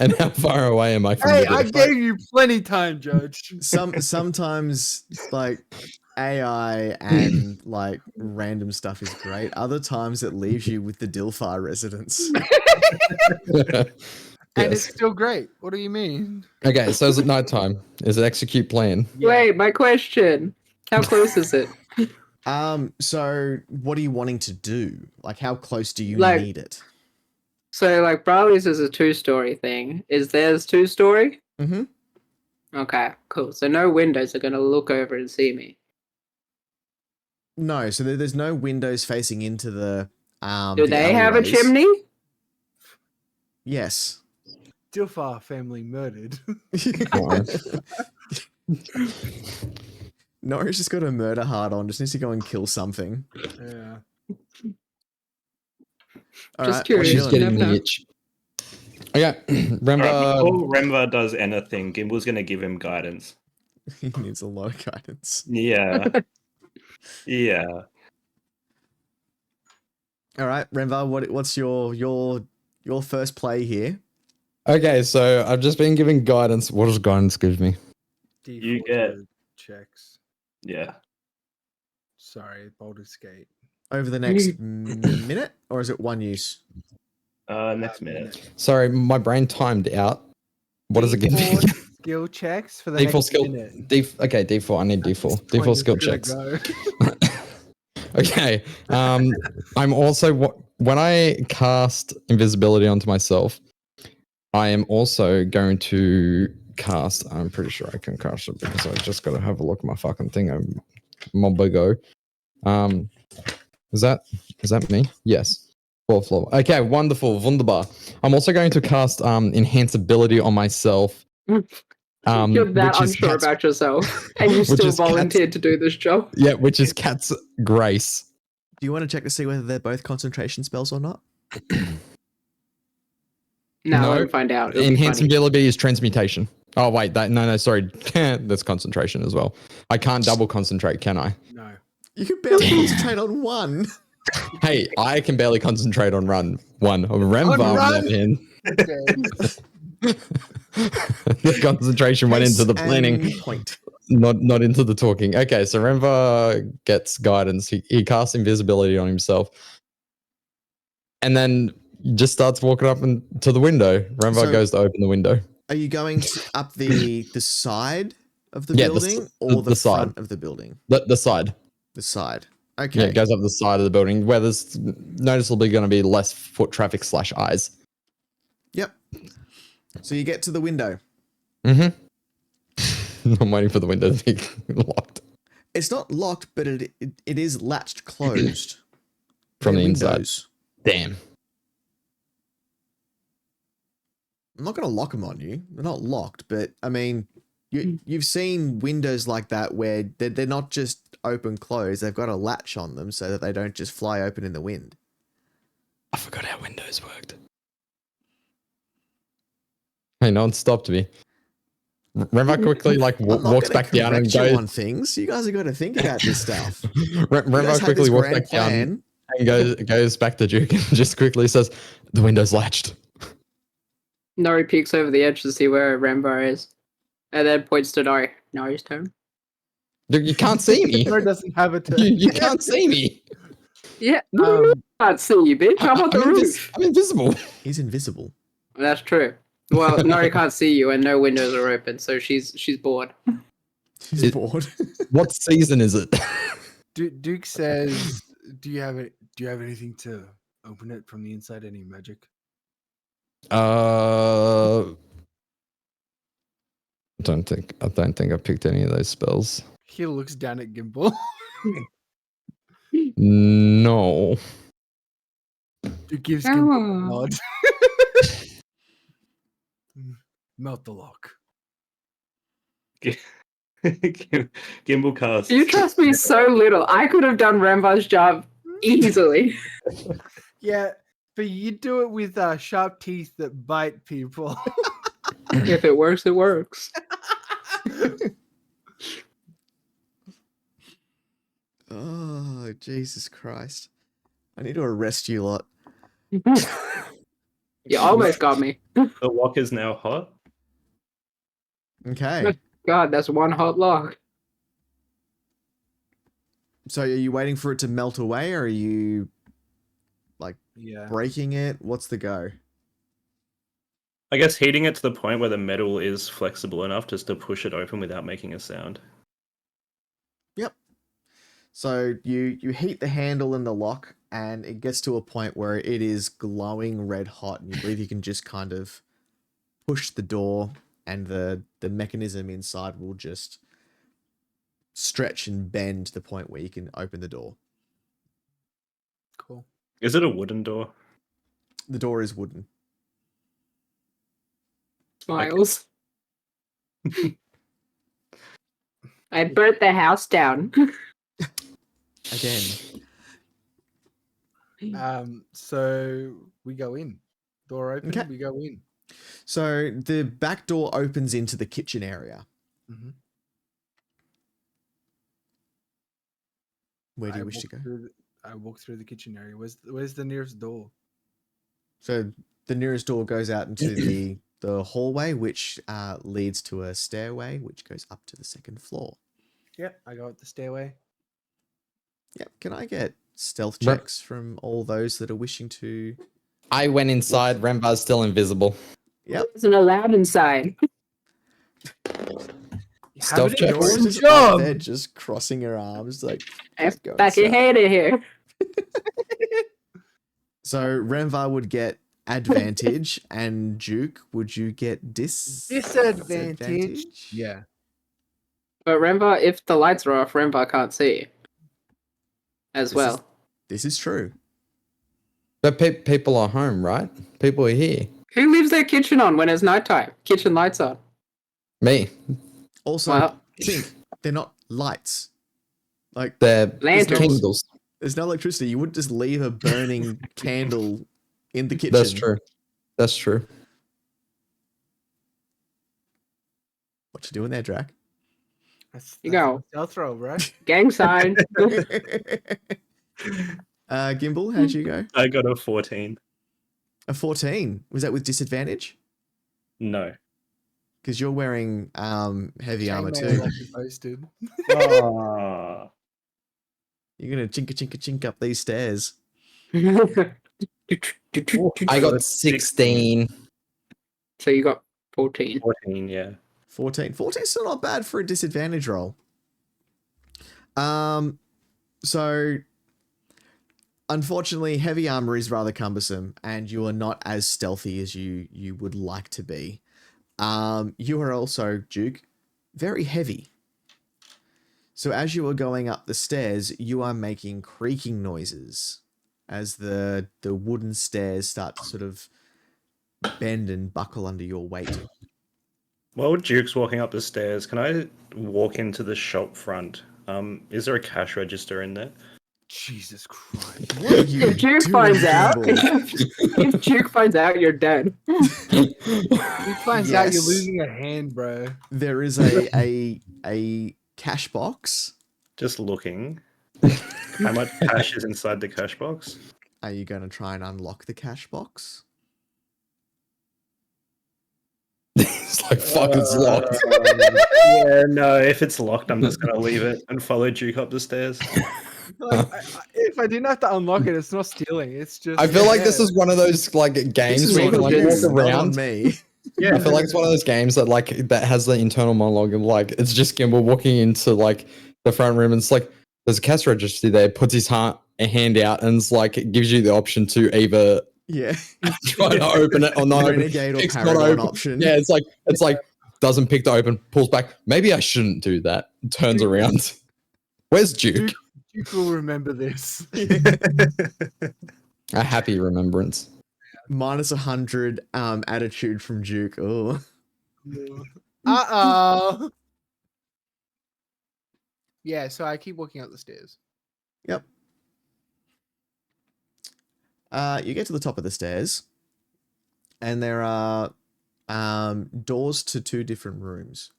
And how far away am I from Hey, the I door? gave you plenty time, Judge. Sometimes like AI and like random stuff is great. Other times it leaves you with the Dilfar residents. And Yes. it's still great. What do you mean? Okay, so is it nighttime? Is it execute plan? Yeah. Wait, my question. How close is it? So what are you wanting to do? Like, how close do you Like- need it? So, like, Brawley's is a 2-story thing. Is theirs 2-story? Mm-hmm. Okay, cool. So no windows are going to look over and see me. No, so there's no windows facing into the Do the they have a alleyways. chimney? Yes. Dilfar family murdered. Norris just got a murder heart on, just needs to go and kill something. Yeah. All Just right, curious. She's what are you getting never the know. itch. Okay, remember. Alright, before Remva does anything, Gimble's gonna give him guidance. doing? He needs a lot of guidance. Yeah. Yeah. All right, Renvar, what's your first play here? Okay, so I've just been given guidance. What does guidance give me? D4 get- to checks. Yeah. Sorry, Baldur's Gate. Over the next minute, or is it one use? Next minute. Sorry, my brain timed out. What does it give me? D4 skill checks for the D4 next skill. minute. Okay, D4. I need D4. This point D4 is skill gonna checks. go. Okay. I'm also when I cast invisibility onto myself, I am also going to cast. I'm pretty sure I can cast it because I just got to have a look at my fucking thing. I'm Mobigo. Is that me? Yes. Fourth level. Okay, wonderful, wunderbar. I'm also going to cast enhance ability on myself. You're that which is unsure Cat's- about yourself, and you which still is Cat's- volunteered to do this job. Yeah, which is Cat's Grace. Do you want to check to see whether they're both concentration spells or not? No, No. let me find out. It'll be Enhance funny. ability is transmutation. Oh wait, no, sorry. That's concentration as well. I can't double concentrate, can I? No. You can barely concentrate on one. Hey, I can barely concentrate on one. Remember, run? man. Okay. The concentration went into the Pace planning, and point. not into the talking. Okay, so Renva gets guidance. He casts invisibility on himself, and then just starts walking up to the window. Renva So- goes to open the window. Are you going up the side of the Yeah, building the or the side. front of the building? The side. The side. Yeah, Okay. it goes up the side of the building where there's noticeably going to be less foot traffic / eyes. Yep. So you get to the window. Mm-hmm. I'm waiting for the window to be locked It's not locked, but it is latched closed from the They're inside. windows. Damn. I'm not going to lock them on you. They're not locked, but I mean, you've seen windows like that where they're not just open close. They've got a latch on them so that they don't just fly open in the wind. I forgot how windows worked. Hey, no one stopped me. Remember quickly I'm not walks gonna back down and correct you goes. on things. You guys have got to think about this stuff. Remember You guys had quickly this walks grand back down plan. and goes back to Duke and just quickly says, "The window's latched." Nori peeks over the edge to see where Rambar is, and then points to Nori. Nori's turn. Dude, you can't see me. Nora doesn't have a turn. You can't see me. Yeah, no, I can't see you, bitch. I'm on the roof. I'm invisible. He's invisible. That's true. Well, Nori can't see you, and no windows are open, so she's bored. He's It- bored. What season is it? Duke says, "Do you have it? Do you have anything to open it from the inside? Any magic?" I don't think I picked any of those spells. He looks down at Gimbal. No. Duke gives Come Gimbal on. a nod. Melt the lock. Gimbal cast. You trust me so little. I could have done Rambar's job easily. Yeah, but you do it with sharp teeth that bite people. If it works, it works. Oh, Jesus Christ. I need to arrest you lot. You almost got me. The lock is now hot. Okay. God, that's one hot lock. So are you waiting for it to melt away, or are you Yeah. breaking it? What's the go? I guess heating it to the point where the metal is flexible enough just to push it open without making a sound. Yep. So you heat the handle in the lock, and it gets to a point where it is glowing red hot, and you believe you can just kind of push the door, and the mechanism inside will just stretch and bend to the point where you can open the door. Cool. Is it a wooden door? The door is wooden. Smiles. I burnt the house down. Again. So we go in. Door open. Okay. We go in. So the back door opens into the kitchen area. Mm-hmm. Where do you wish to go? I walk through the kitchen area. Where's the nearest door? So the nearest door goes out into the hallway, which leads to a stairway, which goes up to the second floor. Yep, I go up the stairway. Yep. Can I get stealth Right. checks from all those that are wishing to? I went inside. Rembar's still invisible. Yep. Wasn't allowed inside. Stealth check. Dora's Good just up job. there, just crossing her arms, like. Go Back your inside. head in here. So Renvar would get advantage, and Duke, would you get Disadvantage. Yeah. But Rembar, if the lights are off, Rembar can't see. As This well. This is true. But people are home, right? People are here. Who leaves their kitchen on when it's nighttime? Kitchen lights on. Me. Also, Well- think they're not lights. Like They're Lanterns. candles. there's no electricity. You wouldn't just leave a burning candle in the kitchen. That's true. That's true. What you doing there, Drac? That's You go. a stealth roll, right? Gang sign. Gimbal, how'd you go? I got a 14. A 14. Was that with disadvantage? No. Because you're wearing heavy armor Chainmail too. like you posted. Ah. You're gonna chinka chinka chink up these stairs. I got 16. So you got 14. 14, yeah. 14. 14 is still not bad for a disadvantage roll. So unfortunately, heavy armor is rather cumbersome, and you are not as stealthy as you would like to be. You are also, Duke, very heavy. So as you are going up the stairs, you are making creaking noises as the wooden stairs start to sort of bend and buckle under your weight. While Duke's walking up the stairs, can I walk into the shop front? Is there a cash register in there? Jesus Christ. What are you If Duke doing, finds out, Gimbal? if Duke finds out, you're dead. He finds out you're Yes. losing a hand, bro. There is a cash box. Just looking. How much cash is inside the cash box? Are you going to try and unlock the cash box? It's like, fuck, it's locked. Yeah, no, if it's locked, I'm just going to leave it and follow Duke up the stairs. Like, if I didn't have to unlock it, it's not stealing. It's just. I feel like this yeah. is one of those like This games is where you can like Evil walk Dead. not on around. me. I feel like it's one of those games that like that has the internal monologue and like it's just Gimbal walking into like the front room and it's like there's a cash register there, puts his a hand out and it's like it gives you the option to either Yeah. try to open it or not open. Renegade or It's not Paragon open. option. Yeah, it's like doesn't pick to open, pulls back. Maybe I shouldn't do that. Turns around. Where's Duke? Duke will remember this. A happy remembrance. Minus 100 attitude from Duke. Oh. Uh-oh. Yeah, so I keep walking up the stairs. Yep. You get to the top of the stairs, and there are doors to 2 different rooms.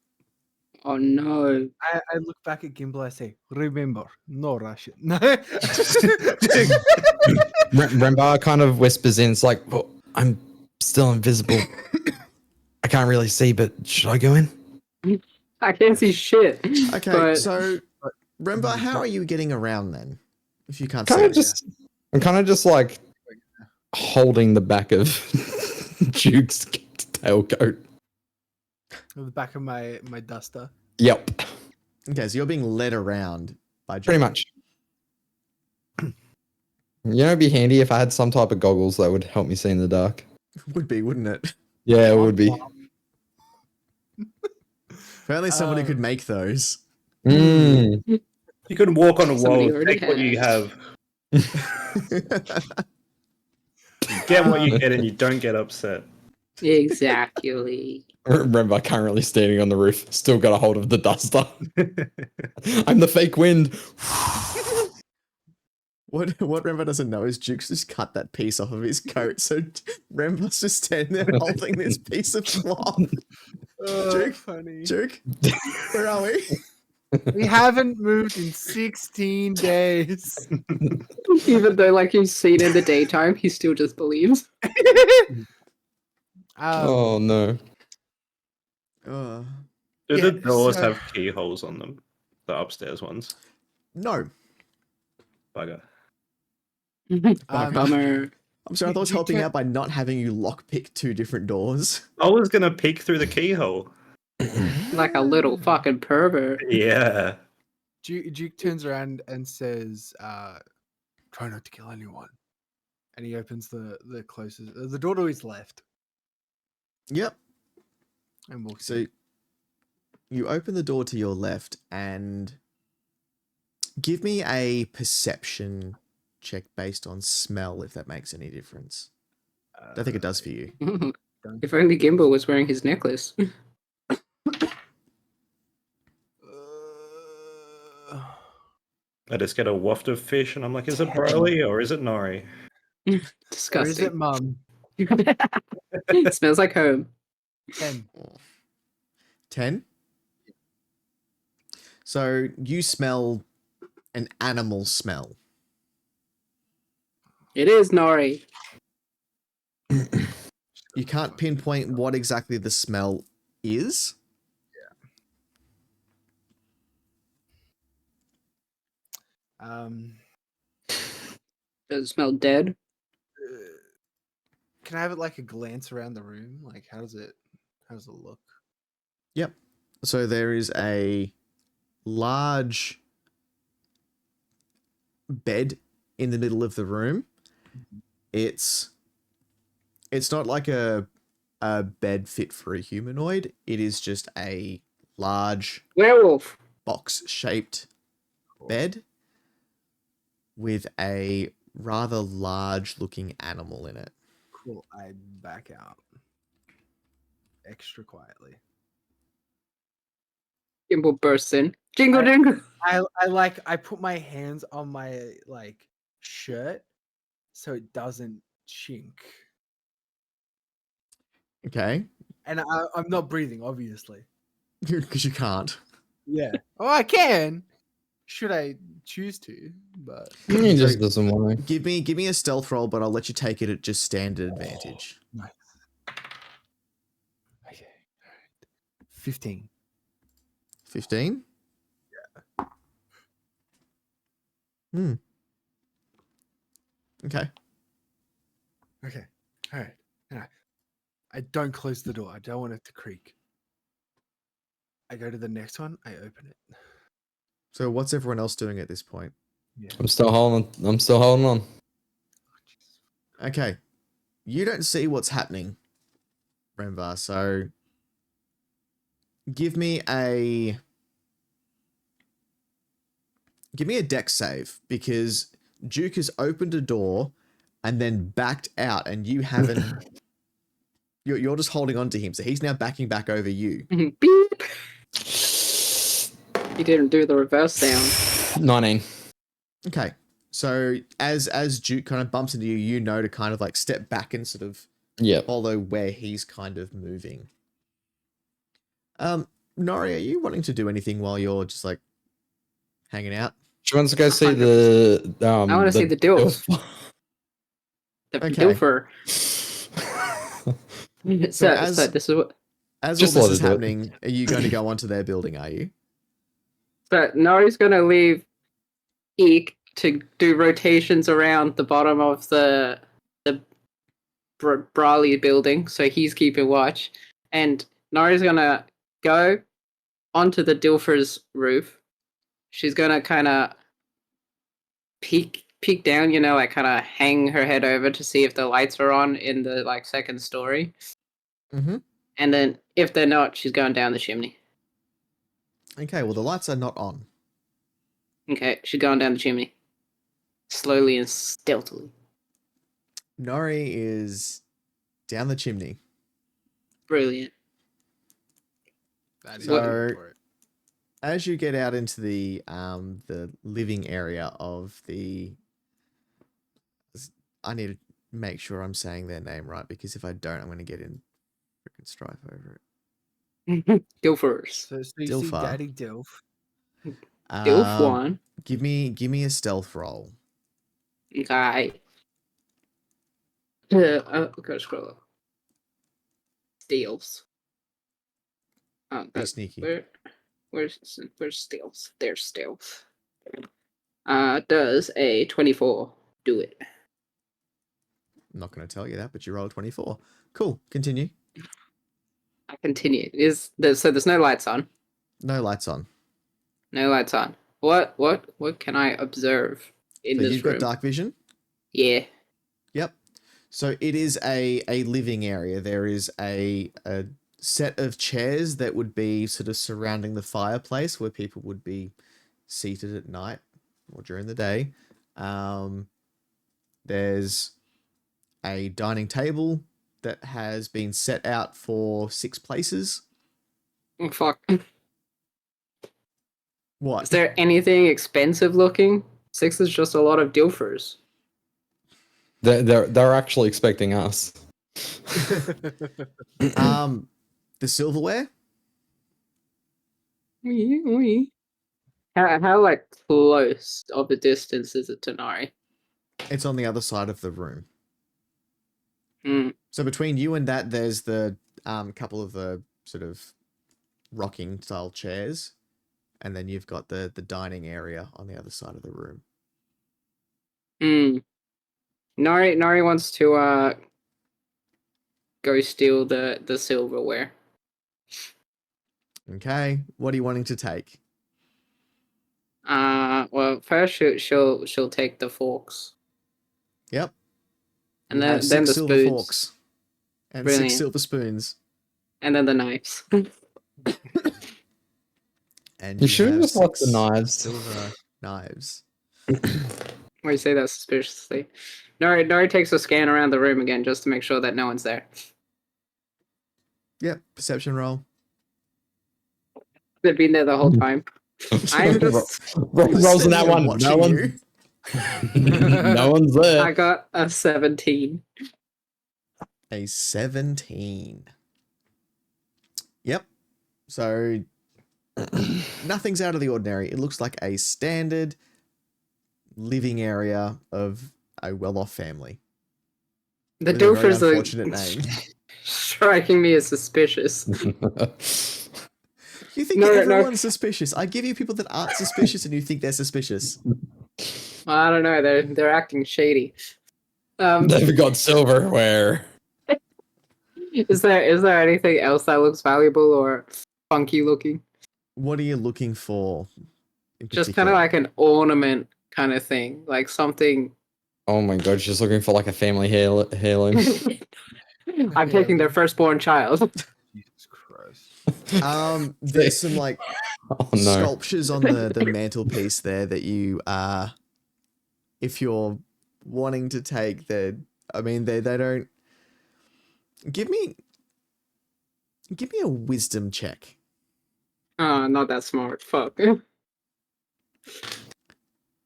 Oh no. I look back at Gimbal, I say, remember, no Russian. No. Rembar kind of whispers in, it's like, well, I'm still invisible. I can't really see, but should I go in? I can't see shit. Okay, But- so Remember, how are you getting around then? If you can't Kind see of it? just, I'm kind of just like holding the back of Duke's tailcoat. At the back of my duster. Yep, Okay, so you're being led around by Duke. pretty much. You know, it'd be handy if I had some type of goggles that would help me see in the dark. Would be, wouldn't it? Yeah, it would be. If only somebody could make those. Mm. You can walk on a Somebody wall, already take what you has. have, get what you get, and you don't get upset. Exactly. Remember, currently standing on the roof, still got a hold of the duster. I'm the fake wind. What Rembo doesn't know is Duke's just cut that piece off of his coat, so Rembo's just standing there holding this piece of cloth. Duke, Funny. Duke, where are we? We haven't moved in 16 days. Even though, like, he's seen in the daytime, he still just believes. Oh no. Uh, Do Yeah, the doors so- have keyholes on them? The upstairs ones? no. Bugger. Bummer. I'm sorry, I thought I was You helping can't- out by not having you lockpick 2 different doors. I was gonna peek through the keyhole. Like a little fucking pervert. Yeah. Duke turns around and says, try not to kill anyone. And he opens the closest, the door to his left Yep. and walks So in. you open the door to your left and give me a perception check based on smell, if that makes any difference. I don't think it does for you. If only Gimbal was wearing his necklace. I just get a waft of fish, and I'm like, is it Broly or is it Nori? Where is it, Disgusting. Mum? It smells like home. 10. 10? So you smell an animal smell. It is Nori. You can't pinpoint what exactly the smell is. Um, Does it smell dead? can I have it like a glance around the room? Like, how does it look? Yep. So there is a large bed in the middle of the room. It's not like a bed fit for a humanoid. It is just a large Werewolf. box-shaped bed with a rather large-looking animal in it. Cool. I back out extra quietly. Gimbal bursts in. Jingle jingle. I put my hands on my like shirt so it doesn't chink. Okay, And I'm not breathing, obviously. because you can't. Yeah. Oh, I can. Should I choose to? But He just doesn't want to. Give me a stealth roll, but I'll let you take it at just standard advantage. nice. Okay. All right. 15. 15? Yeah. Okay. Okay. All right. I don't close the door. I don't want it to creak. I go to the next one. I open it. So what's everyone else doing at this point? Yeah. I'm still holding on. Okay. You don't see what's happening, Renvar, so give me a dex save, because Duke has opened a door and then backed out, and you haven't. You're just holding on to him, so he's now backing back over you. Beep. He didn't do the reverse sound. 19. Okay, so as Duke kind of bumps into you, you know to kind of like step back and sort of Yep. follow where he's kind of moving. Nori, are you wanting to do anything while you're just like hanging out? She wants to go see the. I want to see the dilf. The Okay. dilfer. So as- this is what. As Just all let this is her do it. happening, are you going to go onto their building, are you? But Nori's gonna leave Eek to do rotations around the bottom of the Brawley building, so he's keeping watch. And Nori's gonna go onto the Dilfer's roof. She's gonna kind of peek down, like kind of hang her head over to see if the lights are on in the like second story. Mm-hmm. And then if they're not, she's going down the chimney. Okay, well, the lights are not on. Okay, she's going down the chimney. Slowly and stealthily. Nori is down the chimney. Brilliant. That is So- good for it. As you get out into the living area of the... I need to make sure I'm saying their name right, because if I don't, I'm going to get in freaking strife over it. Dilfers. So you see Dilfer. Daddy Dilf. Dilf Um, one. Give me a stealth roll. Okay. Gotta scroll up. Steals. Oh, Be that's sneaky. where's steals? There's stealth. Does a 24 do it? I'm not going to tell you that, but you rolled 24. Cool. Continue. I continue. So there's no lights on. No lights on. No lights on. What can I observe in So this you've room? got dark vision? Yeah. Yep. So it is a living area. There is a set of chairs that would be sort of surrounding the fireplace where people would be seated at night or during the day. There's a dining table that has been set out for 6 places. Oh, fuck. What? Is there anything expensive looking? 6 is just a lot of dilfers. They're actually expecting us. The silverware? How like close of a distance is it to Nari? It's on the other side of the room. Hmm. So between you and that, there's the couple of the sort of rocking style chairs, and then you've got the dining area on the other side of the room. Hmm. Nari wants to go steal the silverware. Okay, what are you wanting to take? Well, first she'll take the forks. Yep. And You then have the 6 silver spoons. forks and Brilliant. 6 silver spoons. And then the knives. And You should have have just left the 6 knives. silver knives. Why you say that suspiciously? Nori takes a scan around the room again just to make sure that no one's there. Yep, perception roll. They've been there the whole time. I'm just. Rolls in that Sitting here one. watching No one. you. No one's there. I got a 17. A 17. Yep. So nothing's out of the ordinary. It looks like a standard living area of a well-off family. The With a very Dilfers are unfortunate name. striking me as suspicious. You think No. everyone's suspicious. I give you people that aren't suspicious and you think they're suspicious. I don't know. They're acting shady. They've got silverware. Is there anything else that looks valuable or funky looking? What are you looking for? In Just kind of particular? like an ornament kind of thing, like something. Oh my god, she's looking for like a family heirloom. I'm taking their firstborn child. Jesus Christ. There's some like Oh no. sculptures on the mantelpiece there that you if you're wanting to take they don't give me a wisdom check. Oh, not that smart. Fuck.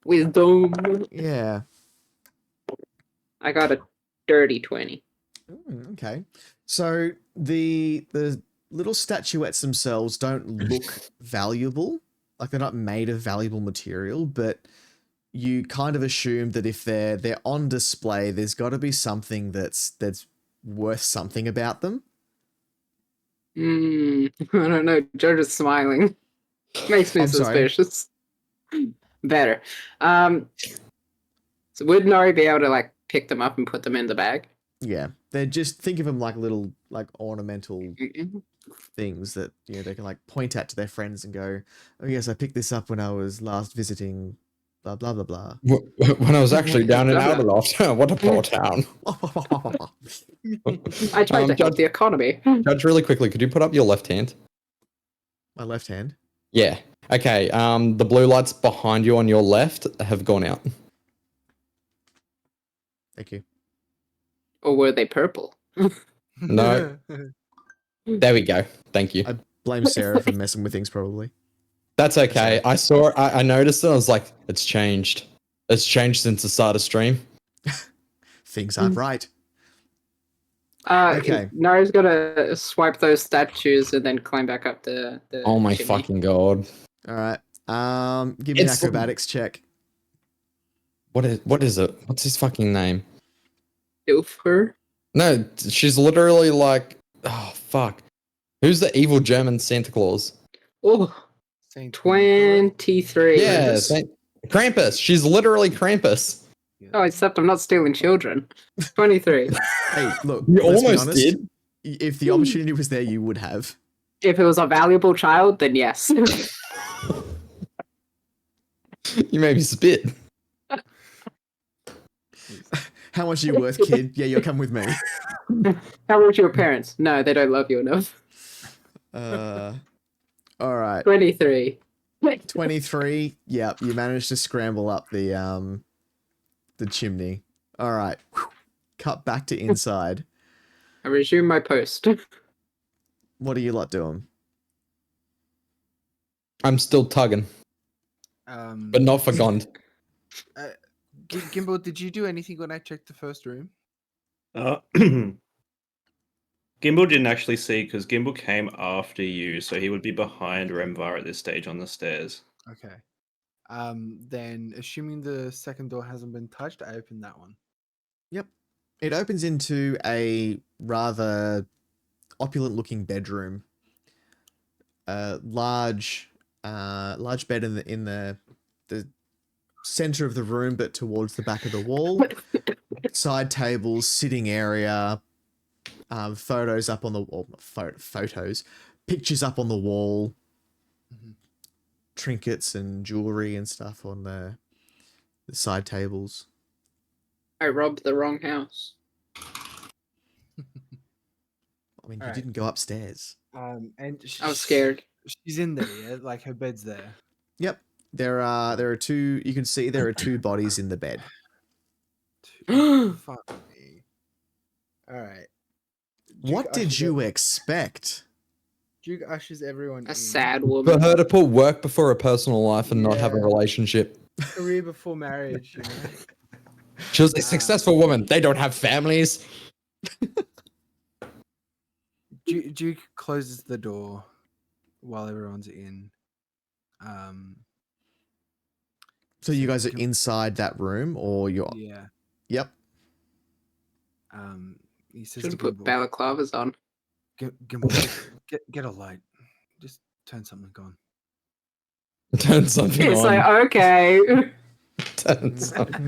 Wisdom. Yeah. I got a dirty 20. Okay. So the little statuettes themselves don't look valuable. Like they're not made of valuable material, but you kind of assume that if they're on display, there's got to be something that's worth something about them. I don't know. Judge is smiling. Makes me I'm sorry. suspicious. Better. So would Nori be able to like pick them up and put them in the bag? Yeah, they're just think of them like little like ornamental Mhm. things that they can like point at to their friends and go, "Oh yes, I picked this up when I was last visiting." Blah blah blah blah. When I was actually down in Blah, blah. Alderloft. What a poor town. I tried to help Judge, the economy. Judge, really quickly, could you put up your left hand? My left hand. Yeah. Okay. The blue lights behind you on your left have gone out. Thank you. Or were they purple? No. There we go. Thank you. I blame Sarah for messing with things. Probably. That's okay. I saw. I noticed it. I was like, it's changed. It's changed since the start of stream. Things aren't right. Okay. Nari's gonna swipe those statues and then climb back up the Oh my chimney. fucking god. All right. Give me an It's- acrobatics check. What is it? What's his fucking name? Ilfer? No, she's literally like, oh fuck. Who's the evil German Santa Claus? Oh, Saint 23. Yeah, Krampus? Krampus. She's literally Krampus. Oh, except I'm not stealing children. 23. Hey, look. You let's be almost honest. did. If the opportunity was there, you would have. If it was a valuable child, then yes. You made me spit. How much are you worth, kid? Yeah, you'll come with me. How old are your parents? No, they don't love you enough. All right. 23. 23. Yep, you managed to scramble up the chimney. All right. Cut back to inside. I resume my post. What are you lot doing? I'm still tugging, but not for Gond. Gimbal, did you do anything when I checked the first room? Gimbal didn't actually see because Gimbal came after you, so he would be behind Remvar at this stage on the stairs. Okay. Then assuming the second door hasn't been touched, I open that one. Yep. It opens into a rather opulent-looking bedroom. Large bed in the center of the room, but towards the back of the wall. Side tables, sitting area, photos up on the wall. Photos, pictures up on the wall. Mhm. Trinkets and jewelry and stuff on the side tables. I robbed the wrong house. I mean, you Alright. didn't go upstairs. And I was scared. She's in there, yeah? Like her bed's there. Yep. There are two. You can see there are two bodies in the bed. Fuck me. All right. What did you expect? Duke ushers everyone A in. sad For woman. her to put work before her personal life and not have a Yeah. relationship. Career before marriage, you know? She was a successful woman. They don't have families. Duke closes the door while everyone's in. So you guys are inside that room, or you're? Yeah. Yep. He says Should to have put Gimbal, balaclavas on. Gimbal, get a light. Just turn something on. Turn something It's on. like, okay. Turn something.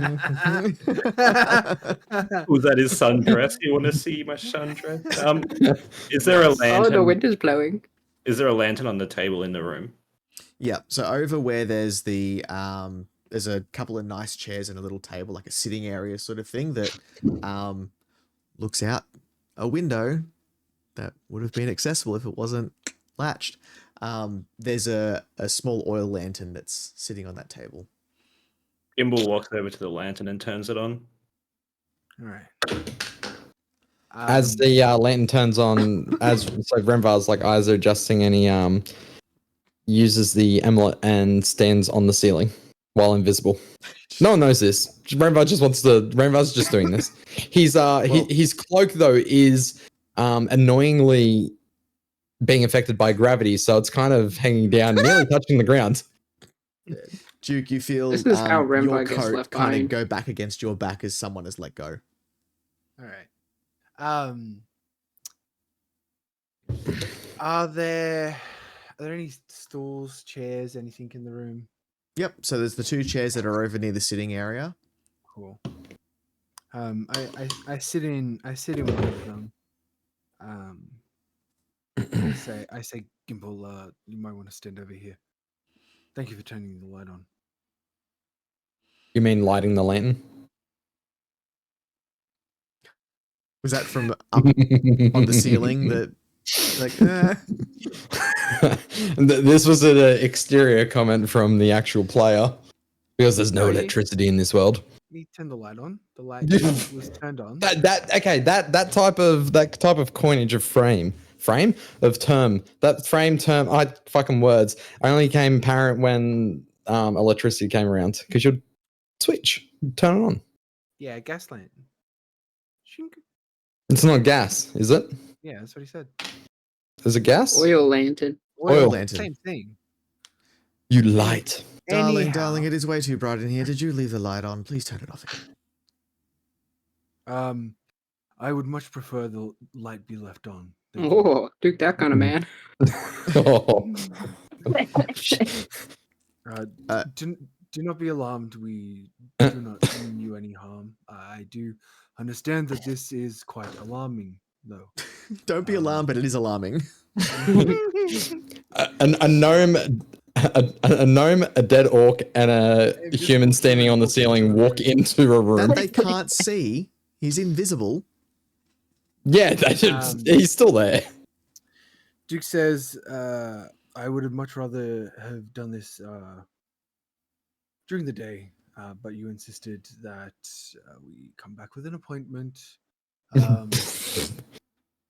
Was that his sundress? You want to see my sundress? Is there a Oh, lantern? the wind is blowing. Is there a lantern on the table in the room? Yep. So over where there's there's a couple of nice chairs and a little table, like a sitting area sort of thing that looks out a window that would have been accessible if it wasn't latched. There's a small oil lantern that's sitting on that table. Gimbal walks over to the lantern and turns it on. All right. As the lantern turns on, so Renvar's like eyes are adjusting, and he uses the amulet and stands on the ceiling while invisible. No one knows this. Renvar's just doing this. His cloak though is annoyingly being affected by gravity, so it's kind of hanging down, nearly touching the ground. Duke, you feel This is how your Remvar gets coat left kind of behind. go back against your back as someone has let go. All right. Are there there any stools, chairs, anything in the room? Yep. So there's the 2 chairs that are over near the sitting area. Cool. I sit in one of them. I say, Gimple, you might want to stand over here. Thank you for turning the light on. You mean lighting the lantern? Was that from up on the ceiling? That This was an exterior comment from the actual player because there's no Oh, electricity in this world. He turned the light on. The light was turned on. That type of coinage of frame of term, that frame term, fucking words only came apparent when electricity came around because you'd switch, turn it on. Yeah, gas lantern. Shink. It's not gas, is it? Yeah, that's what he said. Is it gas? Oil lantern. Oil lantern. Same thing. You light. Darling, Anyhow, it is way too bright in here. Did you leave the light on? Please turn it off again. I would much prefer the light be left on. Thank you. Oh, Duke, that kind of man. Oh. Do not be alarmed. We do not mean you any harm. I do understand that this is quite alarming, though. Don't be alarmed, but it is alarming. A gnome, a gnome, a dead orc, and a human standing on the ceiling walk into a room. That they can't see. He's invisible. Yeah, he's still there. Duke says, I would have much rather have done this during the day, but you insisted that we come back with an appointment,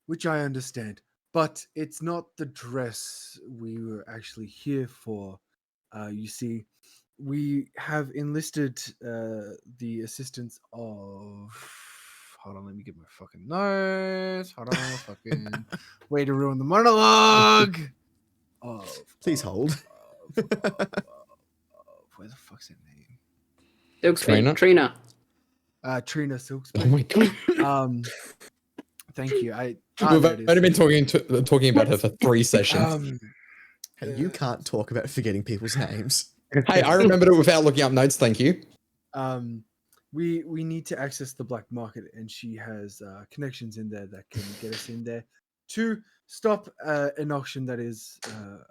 which I understand. But it's not the dress we were actually here for. You see, we have enlisted the assistance of... Hold on, let me get my fucking notes. Hold on, fucking way to ruin the monologue. Please hold. Where the fuck's her name? Silkspan. Trina? Trina Silkspan. Oh my god. Thank you. We've only been talking about her for 3 sessions. And you can't talk about forgetting people's names. Hey, I remembered it without looking up notes. Thank you. We need to access the black market, and she has connections in there that can get us in there to stop an auction that is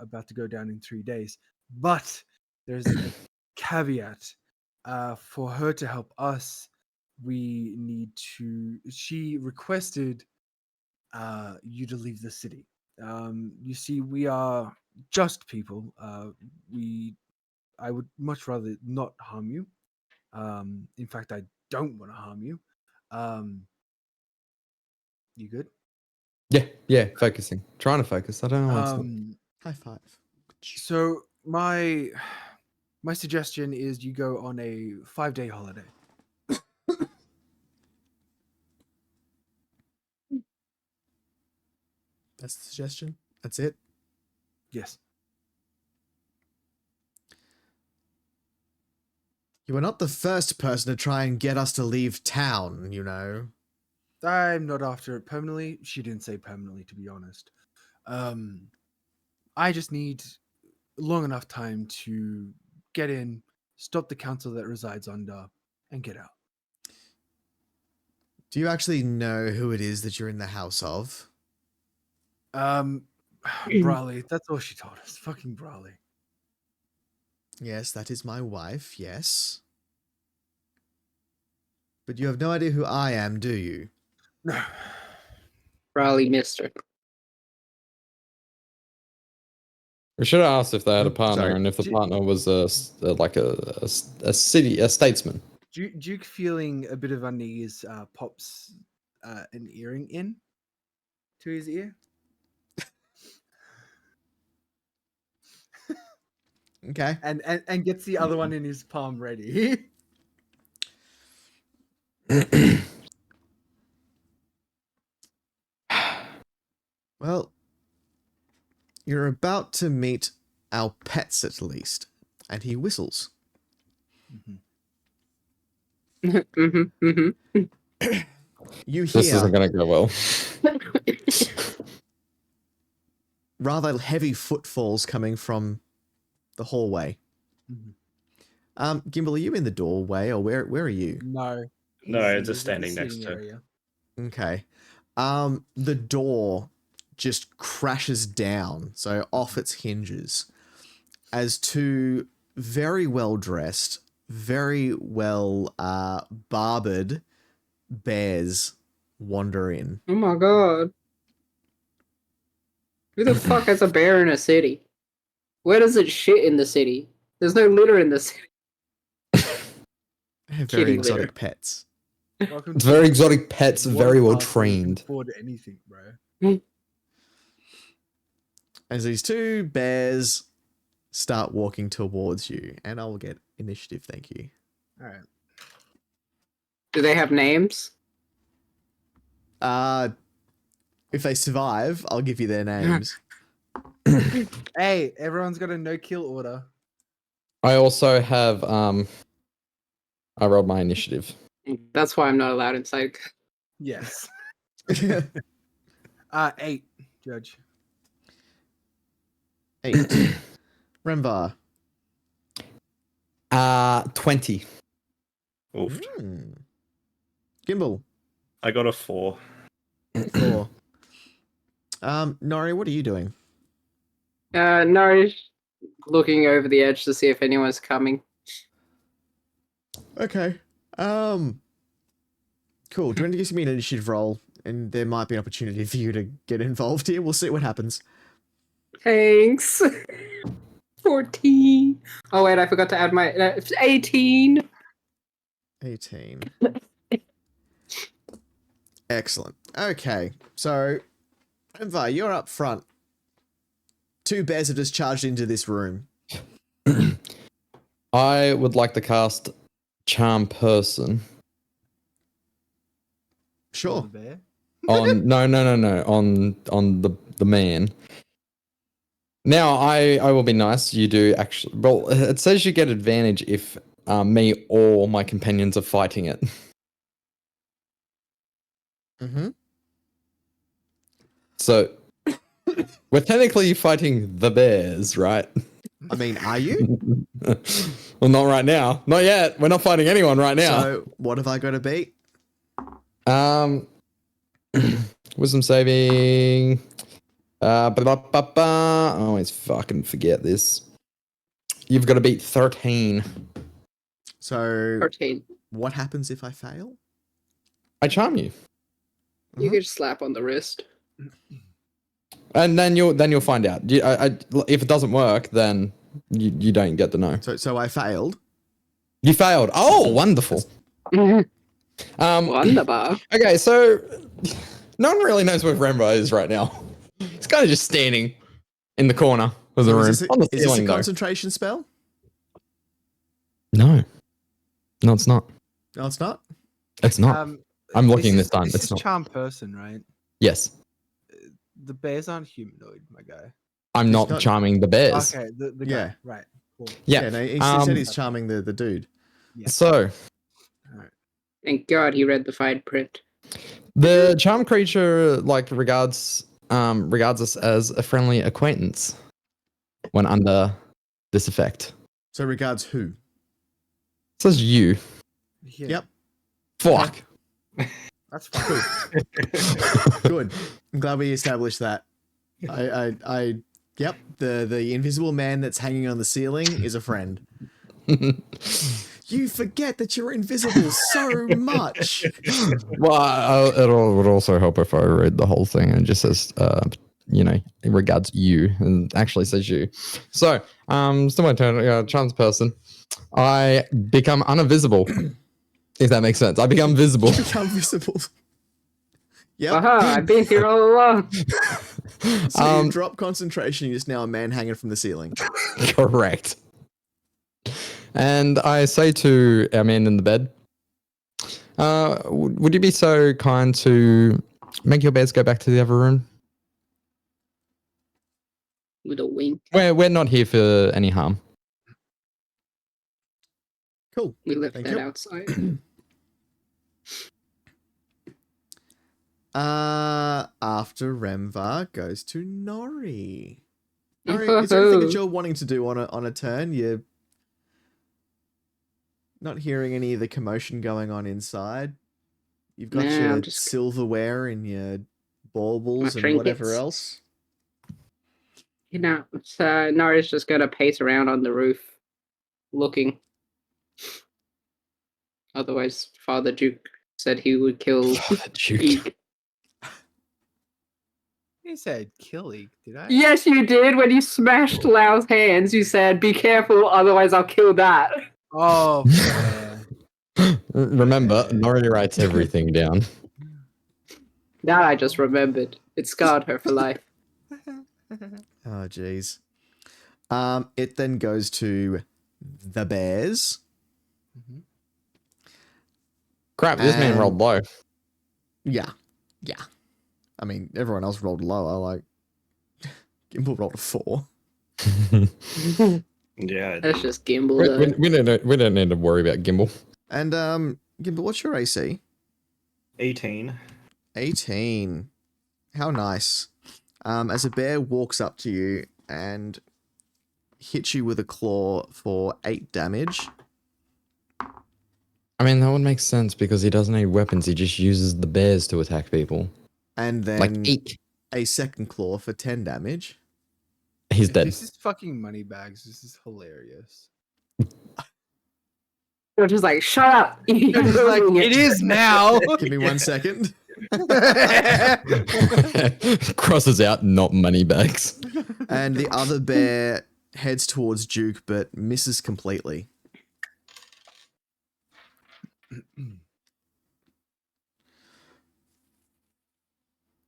about to go down in 3 days. But there's a caveat. For her to help us, we need to... She requested you to leave the city. You see, we are just people. I would much rather not harm you. In fact, I don't want to harm you. You good? Yeah, focusing. Trying to focus. I don't know what's High five. So my suggestion is you go on a 5-day holiday. That's the suggestion. That's it. Yes. You are not the first person to try and get us to leave town, you know. I'm not after it permanently. She didn't say permanently, to be honest. I just need long enough time to get in, stop the council that resides under, and get out. Do you actually know who it is that you're in the house of? Brawley. That's all she told us. Fucking Brawley. Yes, that is my wife, yes. But you have no idea who I am, do you? No. Raleigh Mister. We should have asked if they had a partner, Sorry. and if the partner was a statesman. Duke, feeling a bit of unease, pops an earring in to his ear. Okay. And gets the other one in his palm ready. Well, you're about to meet our pets at least. And he whistles. You This hear isn't going to go well. rather heavy footfalls coming from the hallway. Mhm. Gimbal, are you in the doorway or where are you? No. No, he's just in the standing next sitting to. area. Okay. The door just crashes down, so off its hinges, as two very well dressed, very well barbered bears wander in. Oh my god. Who the fuck has a bear in a city? Where does it shit in the city? There's no litter in the city. They have Kitty very litter. exotic pets. Welcome It's to very exotic pets, very well water park where you can trained. afford anything, bro. As these two bears start walking towards you, and I will get initiative, thank you. All right. Do they have names? If they survive, I'll give you their names. Hey, everyone's got a no-kill order. I also have I rolled my initiative. That's why I'm not allowed inside. Yes. 8, Judge. 8. Rembar. 20. Oof. Gimbal. I got a 4. 4. Nori, what are you doing? No, looking over the edge to see if anyone's coming. Okay. Cool. Do you want to give me an initiative roll? And there might be an opportunity for you to get involved here. We'll see what happens. Thanks. 14. Oh wait, I forgot to add my 18. 18. Excellent. Okay. So, Envar, you're up front. 2 bears have just charged into this room. I would like to cast Charm Person Sure. The bear. on no on the man. Now I will be nice. You do actually. Well, it says you get advantage if me or my companions are fighting it. Mm-hmm. So we're technically fighting the bears, right? I mean, are you? Well, not right now. Not yet. We're not fighting anyone right now. So, what have I got to beat? Wisdom saving. I always fucking forget this. You've got to beat 13. So, 14. what happens if I fail? I charm you, You could just slap on the wrist. and then you'll find out. If it doesn't work, then you don't get to know. So I failed. You failed. Oh, wonderful. Wunderbar. Okay, so no one really knows where Rembo is right now. He's kind of just standing in the corner of the room. Is On the this ceiling, a though. concentration spell? No, it's not. No, it's not. It's not. I'm looking this time. This It's is not. Charm Person, right? Yes, The bears aren't humanoid, my guy. I'm He's not not- charming the bears. Okay, the guy. Yeah. Right. Cool. Yeah. No, he um, said he's charming the dude. Yeah. So Thank God he read the fine print. the charm creature regards us as a friendly acquaintance when under this effect. So regards who? It says you. Yeah, Yep. Fuck. That's fine. Good. I'm glad we established that. Yep. The invisible man that's hanging on the ceiling is a friend. You forget that you're invisible so much. Well, it would also help if I read the whole thing and it just says, it regards you and actually says you. So, still my turn. Charms person. I become unvisible. If that makes sense, I become visible. Become visible. Yep. Aha, I've been here all along. So you drop concentration, you're just now a man hanging from the ceiling. Correct. And I say to our man in the bed, would you be so kind to make your beds go back to the other room? With a wink. We're not here for any harm. Cool. We left Thank that you. outside. After Remvar goes to Nori. Nori, is there anything that you're wanting to do on a turn? You're not hearing any of the commotion going on inside. You've got Nah, your I'm just- silverware and your baubles My and whatever trinkets. else. You know, so Nori's just gonna pace around on the roof, looking. Otherwise, Father Duke said he would kill Duke. Eek. You said kill Eek, did I? Yes, you did. When you smashed Lau's hands, you said, "Be careful, otherwise I'll kill that." Oh, fair. Remember, Nori writes everything down. Now I just remembered. It scarred her for life. Oh, jeez. It then goes to the bears. Mhm. Crap, this man And- rolled low. Yeah. I mean, everyone else rolled lower. Like, Gimbal rolled a 4. Yeah. That's just Gimbal, We, though. we don't need to worry about Gimbal. And, Gimbal, what's your AC? 18. 18. How nice. As a bear walks up to you and hits you with a claw for 8 damage. I mean, that would make sense because he doesn't need weapons. He just uses the bears to attack people. And Like then Eek. a second claw for 10 damage. He's dead. This is fucking money bags. This is hilarious. They're just like, "Shut up!" They're just like, it is now. Give me 1 second. Crosses out, not money bags. And the other bear heads towards Duke but misses completely.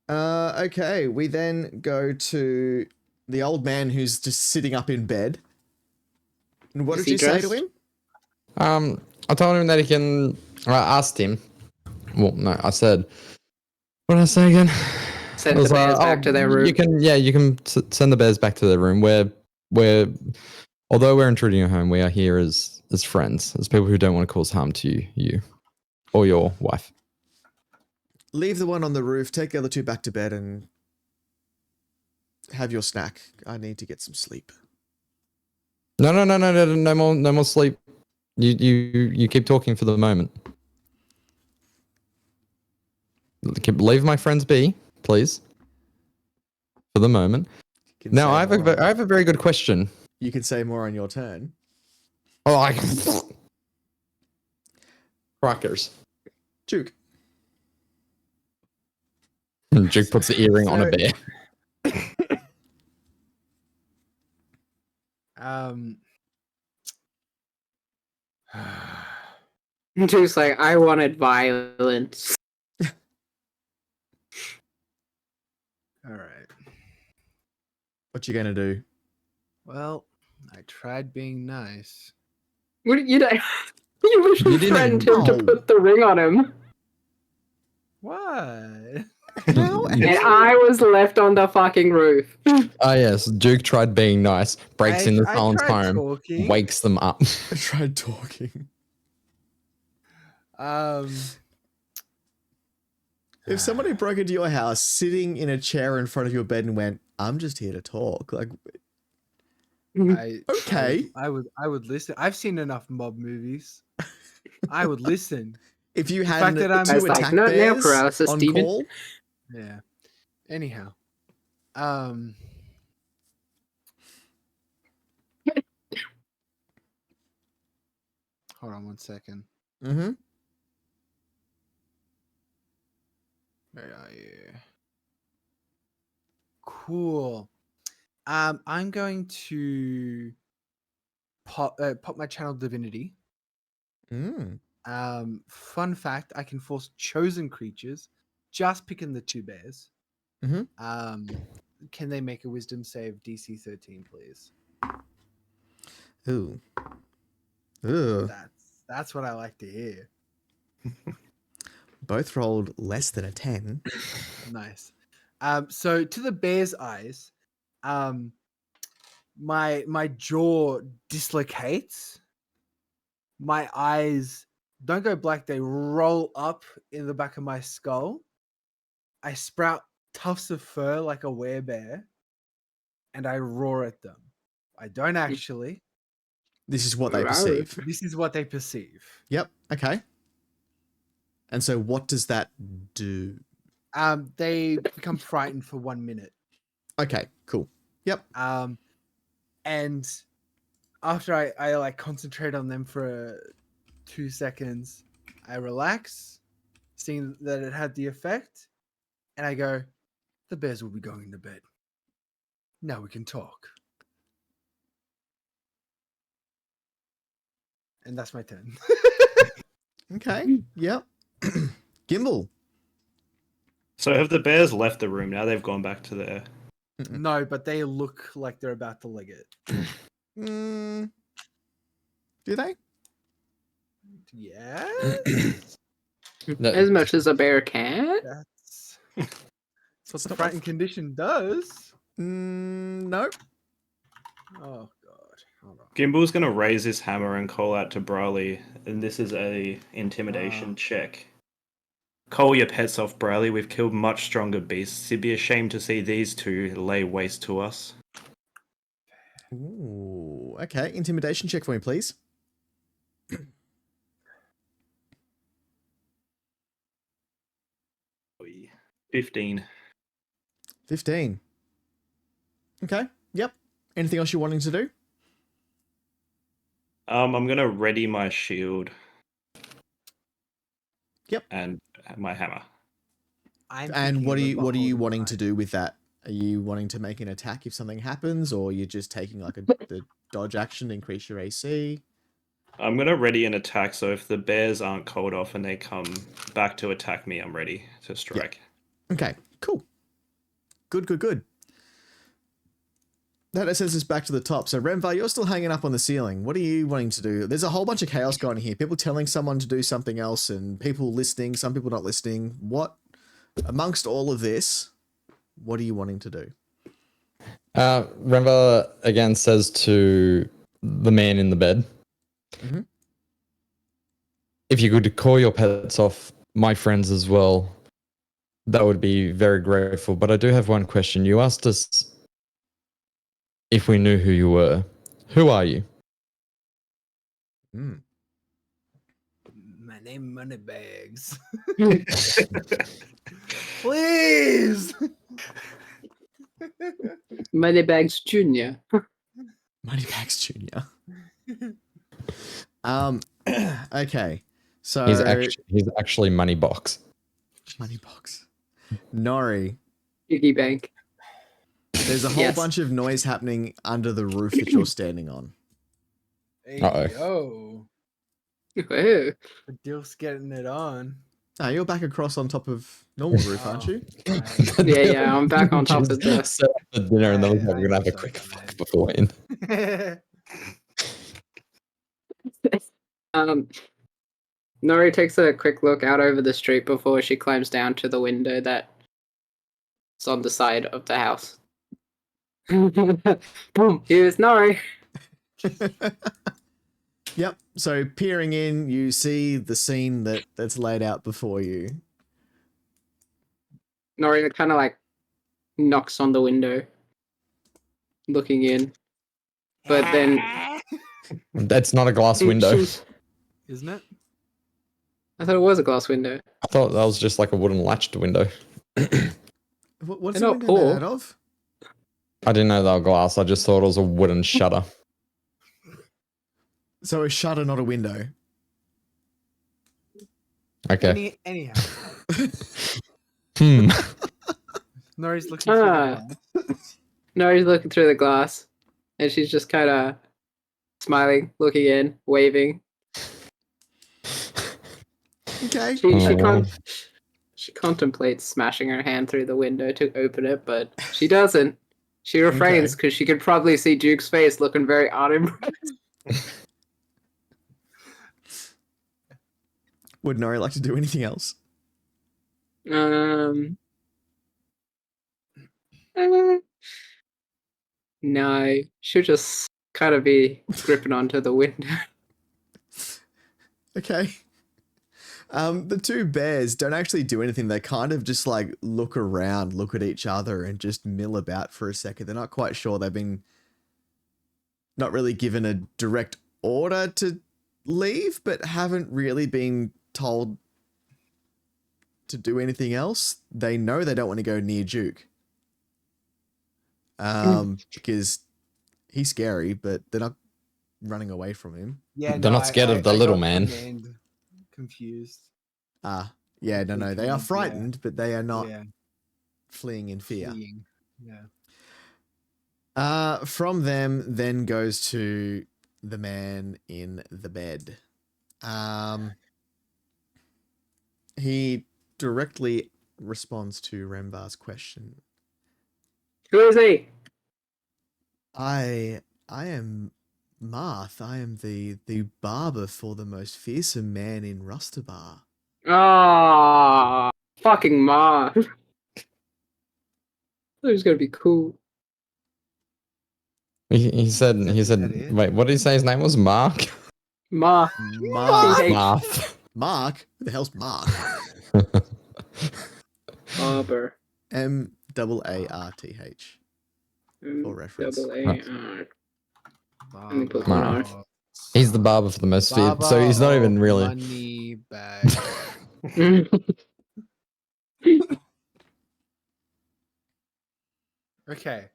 Okay, we then go to the old man who's just sitting up in bed. And what Is did he you say to dressed? him? I told him that he can. I asked him. Well, no, I said. What did I say again? Send I the bears back to their room. You can send the bears back to their room. Although we're intruding your home, we are here as friends, as people who don't want to cause harm to you or your wife. Leave the one on the roof, take the other 2 back to bed, and have your snack. I need to get some sleep. No more sleep. You keep talking for the moment. Leave my friends be, please. For the moment. You can Now say I have a very good question. You can say more on your turn. Oh, crackers. Duke. Duke puts the earring on a bear. Duke's like, "I wanted violence." All right. What you gonna do? Well, I tried being nice. What you know? You literally didn't threatened even him to know. put the ring on him, What? How? and I was left on the fucking roof. Ah, yes. Duke tried being nice, breaks into I someone's tried home, talking. wakes them up. I tried talking. If somebody broke into your house sitting in a chair in front of your bed and went, "I'm just here to talk," like, okay. I would listen. I've seen enough mob movies. I would listen. If you fact had that I'm- two I was like, attack "Not now, bears paralysis, on Steven." call, Yeah. Anyhow. Hold on 1 second. mm-hmm. Where are you? Cool. I'm going to pop my channel divinity. Fun fact: I can force chosen creatures. Just picking the 2 bears. Mhm. Can they make a wisdom save DC 13, please? Ooh. Ooh. That's what I like to hear. Both rolled less than a 10. Nice. So to the bear's eyes, my jaw dislocates. My eyes don't go black; they roll up in the back of my skull, I sprout tufts of fur like a werebear, and I roar at them. I don't actually. This is what they Rawr. perceive. This is what they perceive. Yep. Okay. And so, what does that do? They become frightened for 1 minute. Okay. Cool. Yep. And after I like concentrate on them for 2 seconds, I relax, seeing that it had the effect, and I go, the bears will be going to bed. Now we can talk. And that's my turn. Okay. Yep. Gimbal. So have the bears left the room now? They've gone back to their. No, but they look like they're about to leg it. Do they? Yeah. As much as a bear can. That's what the frightened condition does. No. Oh god. Hold on. Gimbal's gonna raise his hammer and call out to Briley, and this is a intimidation check. Call your pets off, Briley. We've killed much stronger beasts. It'd be a shame to see these two lay waste to us. Ooh. Okay. Intimidation check for me, please. 15. 15. Okay. Yep. Anything else you're wanting to do? I'm gonna ready my shield. Yep. And my hammer. And what are you wanting to do with that? Are you wanting to make an attack if something happens, or you're just taking like the dodge action to increase your AC? I'm gonna ready an attack, so if the bears aren't called off and they come back to attack me, I'm ready to strike. Okay, cool. Good. That sends us back to the top. So Renvar, you're still hanging up on the ceiling. What are you wanting to do? There's a whole bunch of chaos going on here. People telling someone to do something else and people listening, some people not listening. What, amongst all of this, what are you wanting to do? Renva again says to the man in the bed, Mhm. if you could call your pets off, my friends as well, that would be very grateful. But I do have one question. You asked us if we knew who you were. Who are you? Mm. My name Moneybags. Please. Moneybags Jr. Moneybags Jr. Okay. So He's actually Moneybox. Moneybox. Nori, Piggy bank. there's a whole Yes. bunch of noise happening under the roof that you're standing on. Hey, Uh-oh. yo. Whoa. The Dilf's getting it on. Ah, you're back across on top of normal roof, aren't you? Yeah, I'm back on top of the- Just set up the dinner and then we're I gonna have a know quick something, fuck man. beforehand. Nori takes a quick look out over the street before she climbs down to the window that's on the side of the house. Boom! Here's Nori. Yep. So peering in, you see the scene that's laid out before you. Nori kind of like knocks on the window, looking in, but then That's not a glass window. Isn't it? I thought it was a glass window. I thought that was just like a wooden latched window. What's They're the not window poor. made out of? I didn't know they were glass. I just thought it was a wooden shutter. So a shutter, not a window. Okay. Anyhow, Hmm. Nori's looking through the glass. Nori's looking through the glass, and she's just kind of smiling, looking in, waving. Okay. She contemplates smashing her hand through the window to open it, but she doesn't. She refrains because she could probably see Duke's face looking very unimpressed. Would Nori like to do anything else? No, she'll just kind of be gripping onto the window. Okay. The two bears don't actually do anything. They kind of just like look around, look at each other, and just mill about for a second. They're not quite sure. They've been not really given a direct order to leave, but haven't really been told to do anything else. They know they don't want to go near Duke. Because he's scary, but they're not running away from him. Yeah, They're not scared of the little got man. Confused. Yeah, no, they are Yeah. frightened, but they are not Yeah. fleeing in fear. Fleeing. Yeah. From them then goes to the man in the bed. He directly responds to Remvar's question. Who is he? I am Marth. I am the barber for the most fearsome man in Rustabar. Ah, fucking Ma. It was gonna be cool. He said, that it? wait, what did he say his name was? Mark? Ma. Marth. Marth. Mark? Who the hell's Mark? Barber. Marth. For reference. Double A-R. Let me put Mark. Barber. He's the barber for the most feared, so he's not even really. Money bag. Okay.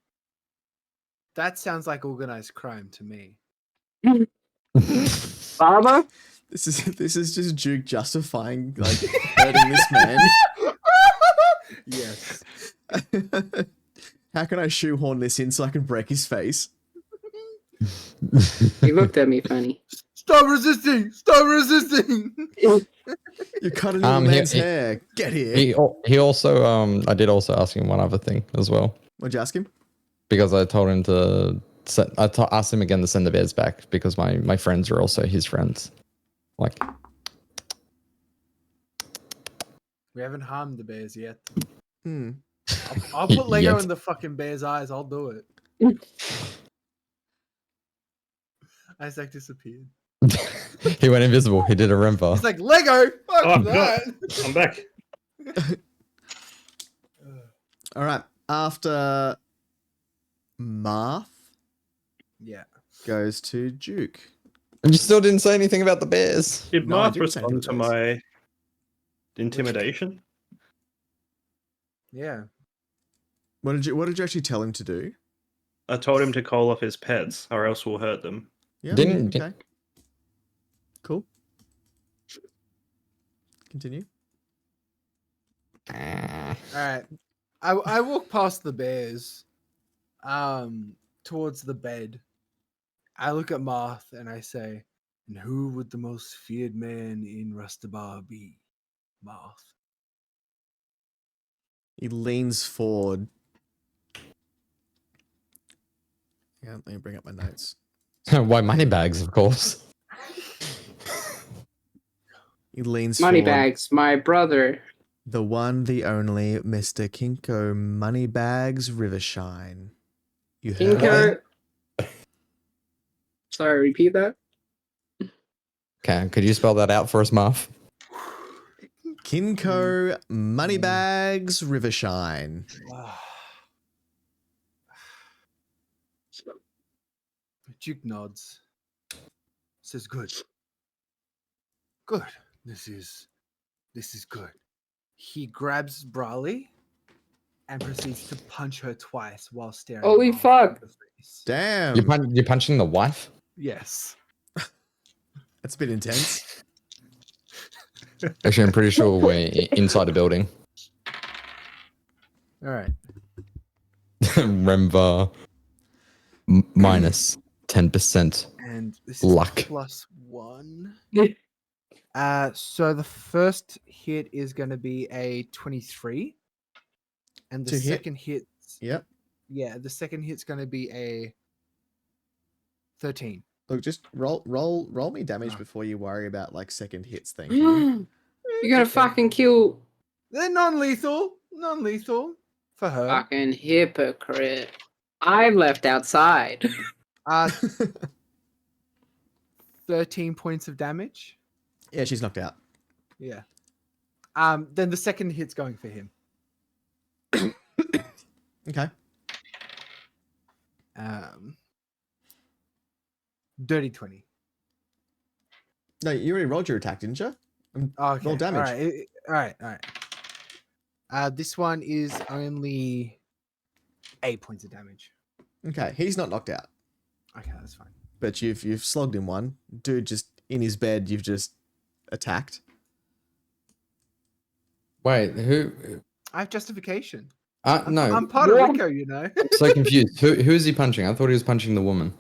That sounds like organized crime to me. Barber? This is just Duke justifying like hurting this man. Yes. How can I shoehorn this in so I can break his face? He looked at me funny. Stop resisting! Stop resisting! You're cutting your man's he- hair. Get here. He also I did also ask him one other thing as well, What'd you ask him? because I told him to asked him again to send the bears back because my friends are also his friends. Like, We haven't harmed the bears yet. Hmm. I'll put Lego Yet. in the fucking bear's eyes. I'll do it. Isaac disappeared. he went invisible. He did a Rempa. He's like, Lego! Fuck Oh, that! I'm back. All right. After Marth Yeah. goes to Duke. And you still didn't say anything about the bears. Did No, I Marth didn't say respond to anything. my intimidation? Yeah. What did you actually tell him to do? I told him to call off his pets, or else we'll hurt them. Yeah. Didn't- Okay. Cool. Continue. All right. I walk past the bears, towards the bed. I look at Marth and I say, "And who would the most feared man in Rustabar be?" Marth. He leans forward. Yeah, let me bring up my notes. Why money bags, of course. He leans forward. Moneybags, my brother. The one, the only, Mr. Kinko Moneybags Rivershine. You heard Kinko. Sorry, repeat that. Okay, could you spell that out for us, Marv? Kinko Moneybags Rivershine. Duke nods. Says, "Good. Good. This is good." He grabs Brawley and proceeds to punch her twice while staring. Holy Marth fuck. in the face. Damn. You're punching the wife? Yes. That's a bit intense. Actually, I'm pretty sure we're inside a building. All right. Remva minus 10%. And this is Luck. +1. So the first hit is going to be a 23, and the To hit? second hit, Yep. yeah, the second hit's going to be a 13. Look, just roll me damage Ah. before you worry about like second hits thing. You're gonna fucking kill They're non-lethal for her. fucking hypocrite. I left outside. 13 points of damage. Yeah, she's knocked out. Yeah. Then the second hit's going for him. Okay. Dirty 20. No, you already rolled your attack, didn't you? Okay. Roll damage. All right. This one is only 8 points of damage. Okay, he's not knocked out, Okay, that's fine. but you've slogged him one. Dude, just in his bed, you've just attacked. Wait, who? I have justification. No, I'm part of Rico, you know. so confused. Who is he punching? I thought he was punching the woman.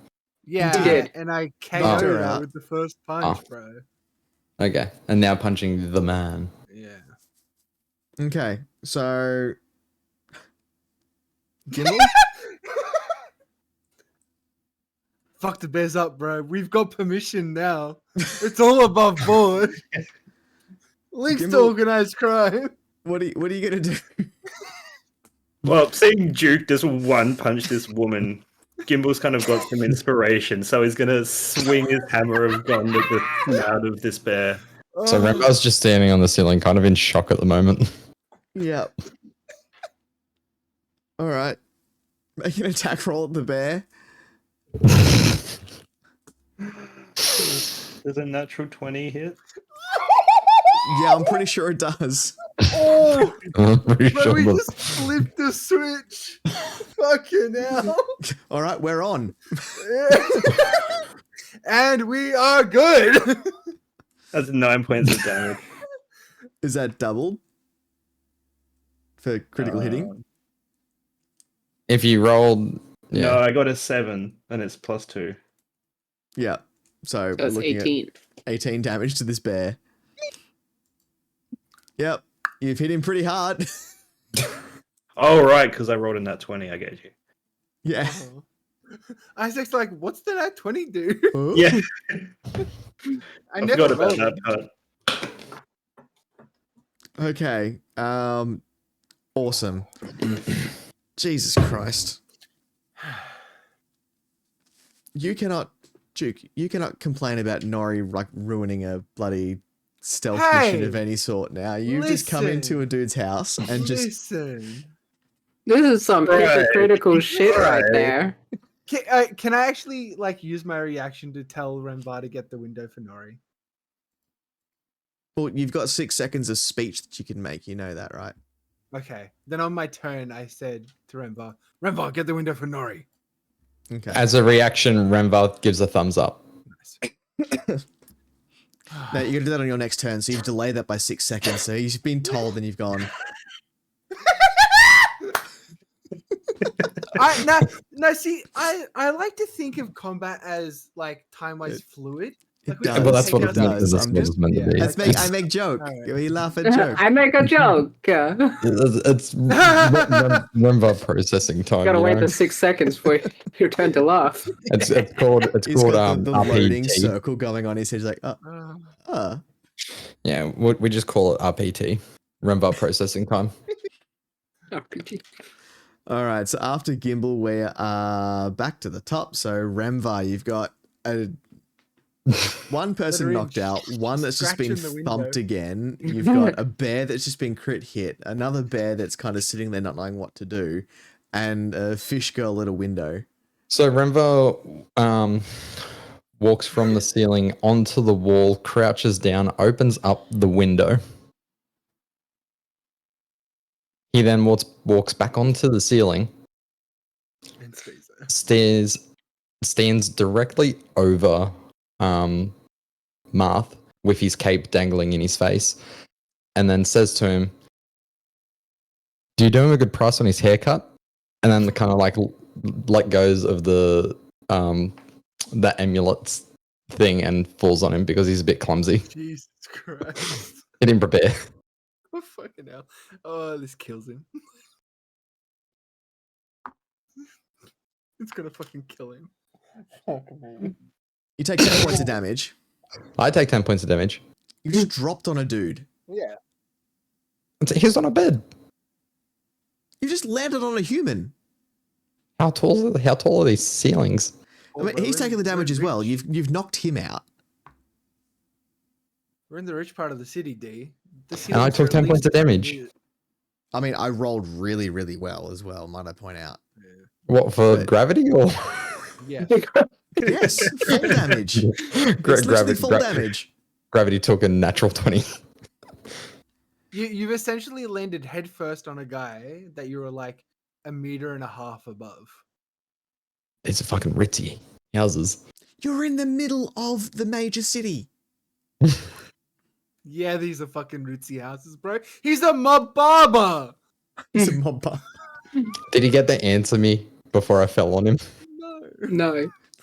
Yeah, did. and I Oh. KO'd Her her out. with the first punch, bro. Okay, and now punching the man. Yeah. Okay, so Gimbal. Fuck the bears up, bro. We've got permission now. It's all above board. Links to Gimbal- organized crime. What are you gonna do? Well, seeing Duke just one punch this woman, Gimbal's kind of got some inspiration, so he's gonna swing his hammer of gun at the snout of this bear. So Rembar's just standing on the ceiling, kind of in shock at the moment. Yep. All right. Make an attack roll at the bear. Does a natural 20 hit? Yeah, I'm pretty sure it does. Oh, I'm pretty bro, sure we the- just flipped the switch. Fucking hell. All right, we're on. And we are good. That's 9 points of damage. Is that doubled for critical hitting? If you rolled, yeah. No, I got a 7, and it's +2. Yeah. So we're That's looking 18. at 18 damage to this bear. Yep. You've hit him pretty hard. Oh, right, because I rolled in that 20 I gave you. Yeah. Isaac's like, what's the nat 20 do? Yeah, I I never forgot about rolled. that part. Okay. Awesome. Jesus Christ. Duke, you cannot complain about Nori like ruining a bloody stealth mission Hey! of any sort now. You've just come Listen. into a dude's house and just Listen. This is some Right. hypocritical shit right Right. there. Can I actually like use my reaction to tell Rembar to get the window for Nori? well, you've got 6 seconds of speech that you can make, you know that, right? Okay. Then on my turn, I said to Rembar, get the window for Nori. Okay. As a reaction, Remvar gives a thumbs up. Nice. No, you're gonna do that on your next turn, so you've delayed that by 6 seconds. So you've been told and you've gone. See, I like to think of combat as like time-wise fluid. Like, we does. can Well, that's take what out it's meant, does. that's I'm what just- it's meant to yeah, be. that's- I make joke. Alright. You laugh at joke. I make a joke. It's Remvar processing time. Gotta you wait know? the 6 seconds for your turn to laugh. It's called He's got the loading RPT. circle going on. He's like, Uh, Yeah, we just call it RPT. Remvar processing time. RPG. All right, so after Gimbal, we are back to the top. So Remvar, you've got one person Veteran knocked out, one that's just been scratching the thumped window. again. You've got a bear that's just been crit hit, another bear that's kind of sitting there not knowing what to do, and a fish girl at a window. So Remvar walks from the ceiling onto the wall, crouches down, opens up the window. He then walks back onto the ceiling, and stays there. stands directly over Marth with his cape dangling in his face, and then says to him, "Do you do him a good price on his haircut?" And then kind of like let goes of the amulets thing and falls on him because he's a bit clumsy. Jesus Christ. He didn't prepare. Oh, fucking hell. Oh, this kills him. It's gonna fucking kill him. You take 10 points of damage. I take 10 points of damage. You just dropped on a dude. Yeah. He's on a bed. You just landed on a human. How tall are these ceilings? I mean, he's taking the damage as well. You've knocked him out. We're in the rich part of the city, D. The And I ceilings took are 10 at points least of damage. 20 I mean, I rolled really, really well as well, might I point out. What, for But- gravity or? Yes. Yes, full damage. It's literally full damage. Gravity took a natural 20. You've essentially landed headfirst on a guy that you were like 1.5 meters above. It's a fucking ritzy houses. You're in the middle of the major city. Yeah, these are fucking ritzy houses, bro. He's a mob barber. It's a mob bar. Did he get to answer me before I fell on him? No. No.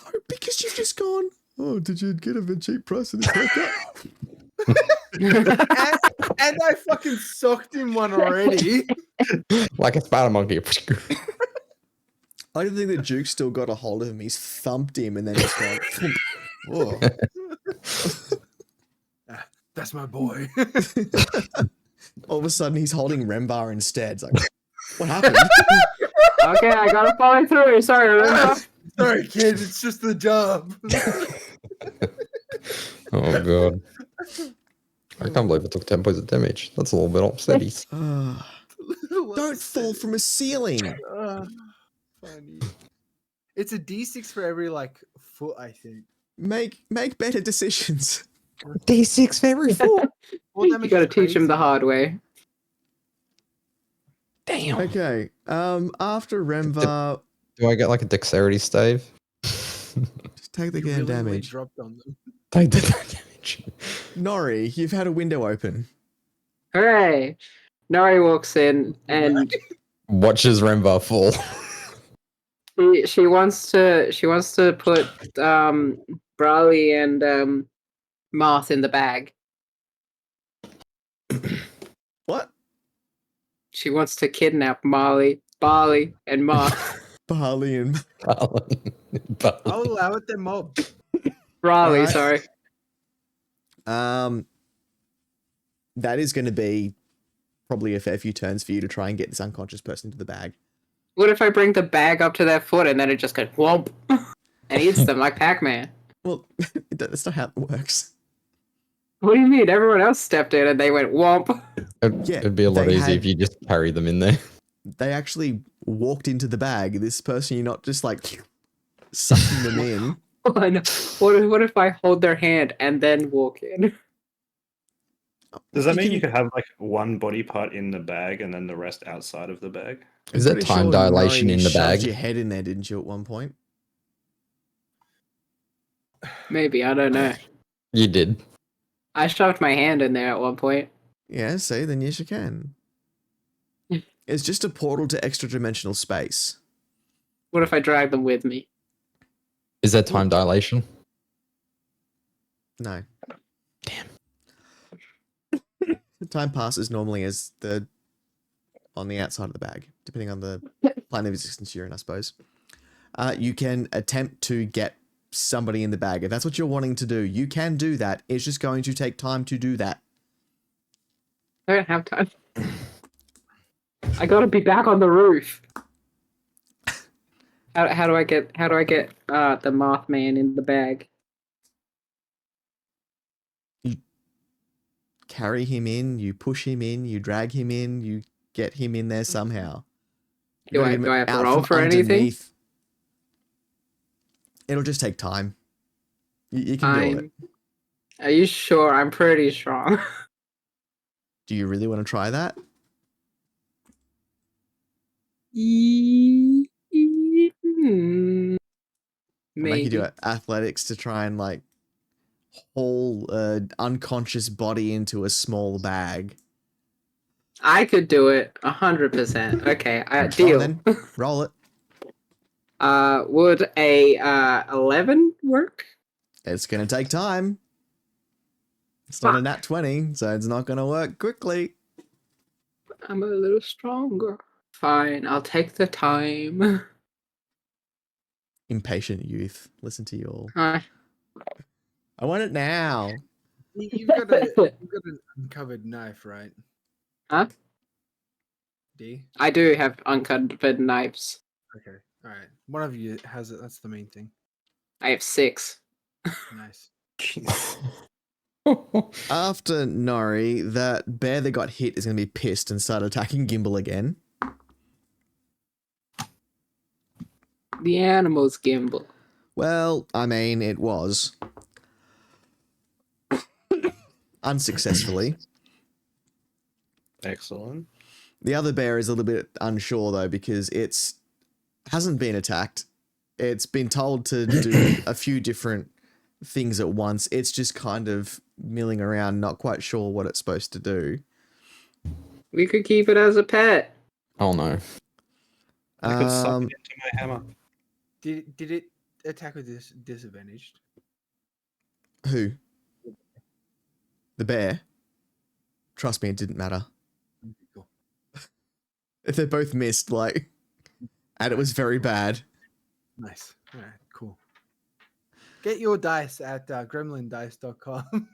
No, because you've just gone, oh, did you get him a cheap price in his haircut? and I fucking socked him one already. Like a spider monkey. I don't think that Duke still got a hold of him. He's thumped him and then just gone, thump. Whoa. That's my boy. All of a sudden, he's holding Rembar instead. It's like, what happened? Okay, I gotta follow through. Sorry, remember? Sorry, kid. It's just the job. Oh, God. I can't believe I took 10 points of damage. That's a little bit upsetting. Don't fall from a ceiling. Funny. It's a D6 for every like foot, I think. Make better decisions. D6 for every 4. Well, You gotta teach him the hard way. Damn. Okay. After Remvar, Do I get like a dexterity stave? just take the You game really damage. dropped on them. Take the damage. Nori, you've had a window open. Hooray! Nori walks in and Watches Remvar fall. she wants to put Brawley and Moth in the bag. What? She wants to kidnap Barley, and Moth. Barley and I'll allow it, they're mob. Brawley, Alright. sorry. that is going to be probably a fair few turns for you to try and get this unconscious person into the bag. What if I bring the bag up to their foot and then it just goes whomp and eats them like Pac-Man? Well, that's not how it works. What do you mean? Everyone else stepped in and they went whomp. Yeah, It'd be a lot they easier had- if you just carry them in there. They actually walked into the bag. This person, you're not just like sucking them in. Oh, I know. What if I hold their hand and then walk in? Does that You mean you can- could have like one body part in the bag and then the rest outside of the bag? Is there Pretty time sure dilation Nori in the shoved bag? your head in there, didn't you, at one point? Maybe, I don't know. You did. I shoved my hand in there at one point. Yeah, see, then yes, you can. It's just a portal to extra dimensional space. What if I drag them with me? Is there time dilation? No. Damn. Time passes normally as on the outside of the bag, depending on the plane of existence you're in, I suppose. You can attempt to get somebody in the bag. If that's what you're wanting to do, you can do that. It's just going to take time to do that. I don't have time. I gotta be back on the roof. How do I get the Mothman in the bag? Carry him in, you push him in, you drag him in, you get him in there somehow. You Do gotta I get him have to out roll from for anything? underneath. It'll just take time. You can do it. Are you sure? I'm pretty strong. Do you really want to try that? Maybe. I'll make you do athletics to try and like haul an unconscious body into a small bag. I could do it 100%. Okay, Go on deal. then. Roll it. Would a 11 work? It's gonna take time. It's not a nat 20, so it's not gonna work quickly. I'm a little stronger. Fine, I'll take the time. Impatient youth. Listen to you all. Uh, I want it now. You've got an uncovered knife, right? Huh? D? I do have uncovered knives. Okay. All right. One of you has it. That's the main thing. I have 6. Nice. After Nori, that bear that got hit is going to be pissed and start attacking Gimbal again. The animal's gimbal. Well, I mean, it was. Unsuccessfully. Excellent. The other bear is a little bit unsure, though, because it's hasn't been attacked. It's been told to do a few different things at once. It's just kind of milling around, not quite sure what it's supposed to do. We could keep it as a pet. Oh no. I could suck Um, it into my hammer. Did it attack with disadvantaged? who? The bear? Trust me, it didn't matter. Cool. If they both missed, like, and it was very bad. Nice. All right, cool. Get your dice at gremlindice.com.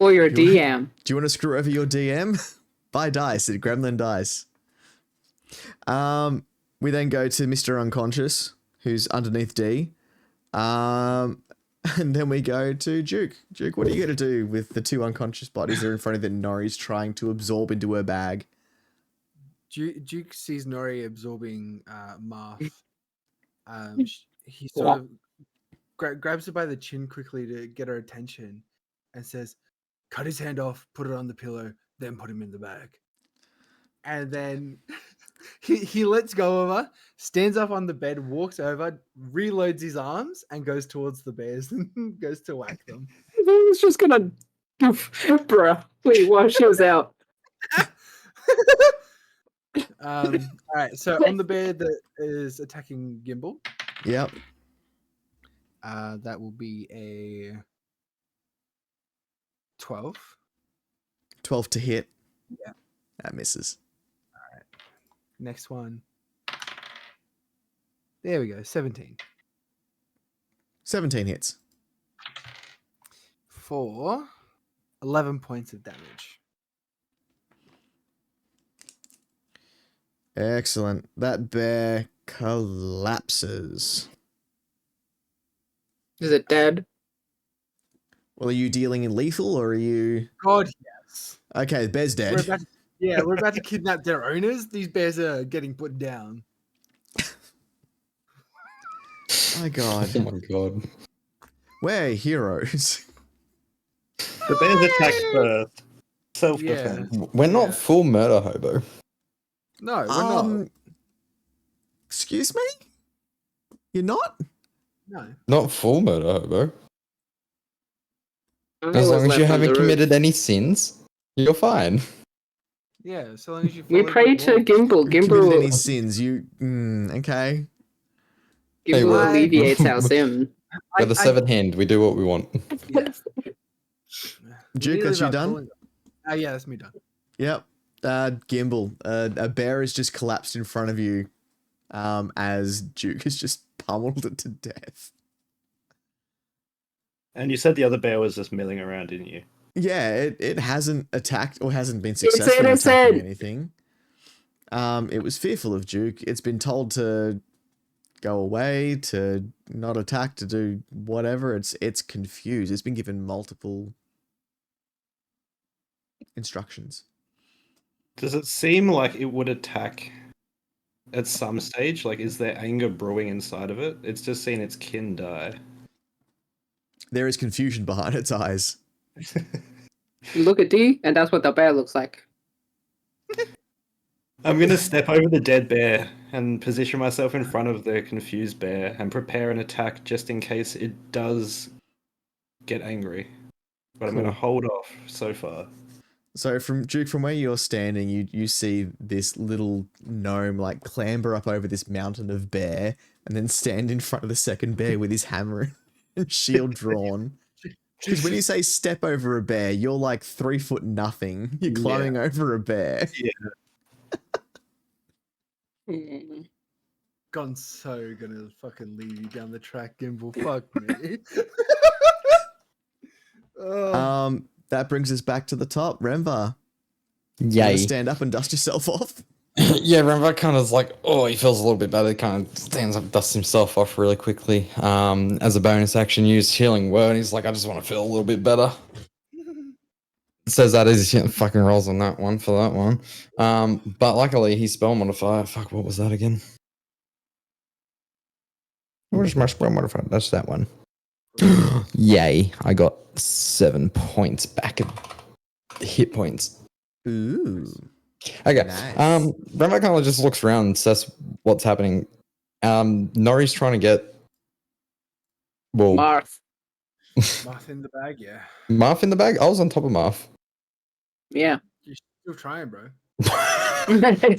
Or your You DM. Do you want to screw over your DM? Buy dice at Gremlin Dice. We then go to Mr. Unconscious, who's underneath D. And then we go to Duke. Duke, what are you going to do with the two unconscious bodies that are in front of that Nori's trying to absorb into her bag? Duke sees Nori absorbing Marth. He sort of grabs her by the chin quickly to get her attention and says, cut his hand off, put it on the pillow, then put him in the bag. And then he lets go of her, stands up on the bed, walks over, reloads his arms, and goes towards the bears and goes to whack them. I was just gonna... Bruh. Wait, while she was out. All right, so on the bear that is attacking Gimbal, Yep. that will be a 12. 12 to hit. Yeah. That misses. Next one. There we go, 17. 17 hits. For 11 points of damage. Excellent. That bear collapses. Is it dead? Well, are you dealing in lethal or are you... God, yes. Okay, the bear's We're dead. about to, we're about to kidnap their owners. These bears are getting put down. My God. Oh my god. We're heroes. The bears attack first. Self-defense. We're not Yeah. full murder hobo. No, we're not. Excuse me? You're not? No. Not full murder hobo. I think As it was long as you left on haven't the roof. committed any sins, you're fine. Yeah, so long as you We follow pray the to rules. Gimbal. You've committed any Gimbal, sins? You... okay. Hey, Gimbal we're- alleviates our sin. We're the severed hand. We do what we want. Yeah. Duke, Neither that's you about done? calling them. Yeah, that's me done. Yep. Gimbal, a bear has just collapsed in front of you as Duke has just pummeled it to death. And you said the other bear was just milling around, didn't you? Yeah, it hasn't attacked or hasn't been successful in innocent. attacking anything. It was fearful of Duke. It's been told to go away, to not attack, to do whatever. It's confused. It's been given multiple instructions. Does it seem like it would attack at some stage? Like, is there anger brewing inside of it? It's just seen its kin die. There is confusion behind its eyes. You look at D, and that's what the bear looks like. I'm going to step over the dead bear and position myself in front of the confused bear and prepare an attack just in case it does get angry. But I'm going to hold off so far. So from Duke, from where you're standing, you see this little gnome like clamber up over this mountain of bear and then stand in front of the second bear with his hammer and shield drawn. Because when you say step over a bear, you're like 3 foot nothing. You're climbing over a bear. Mm. Gone so gonna fucking lead you down the track, Gimbal. Fuck me. Oh, That brings us back to the top. Remva, you Yay. wanna stand up and dust yourself off? Yeah, Remva kind of like, oh, he feels a little bit better. He kind of stands up, dusts himself off really quickly. As a bonus action, use healing word. He's like, I just want to feel a little bit better. says that is fucking rolls on that one for that one. But luckily he spell modifier. Fuck, what was that again? Where's my spell modifier? That's that one. Yay! I got 7 points back at hit points. Ooh. Okay. Nice. Remember kind of just looks around and says what's happening. Nori's trying to get Marth. Moth in the bag, yeah. Marth in the bag. I was on top of Marth. Yeah. You're still trying, bro. You're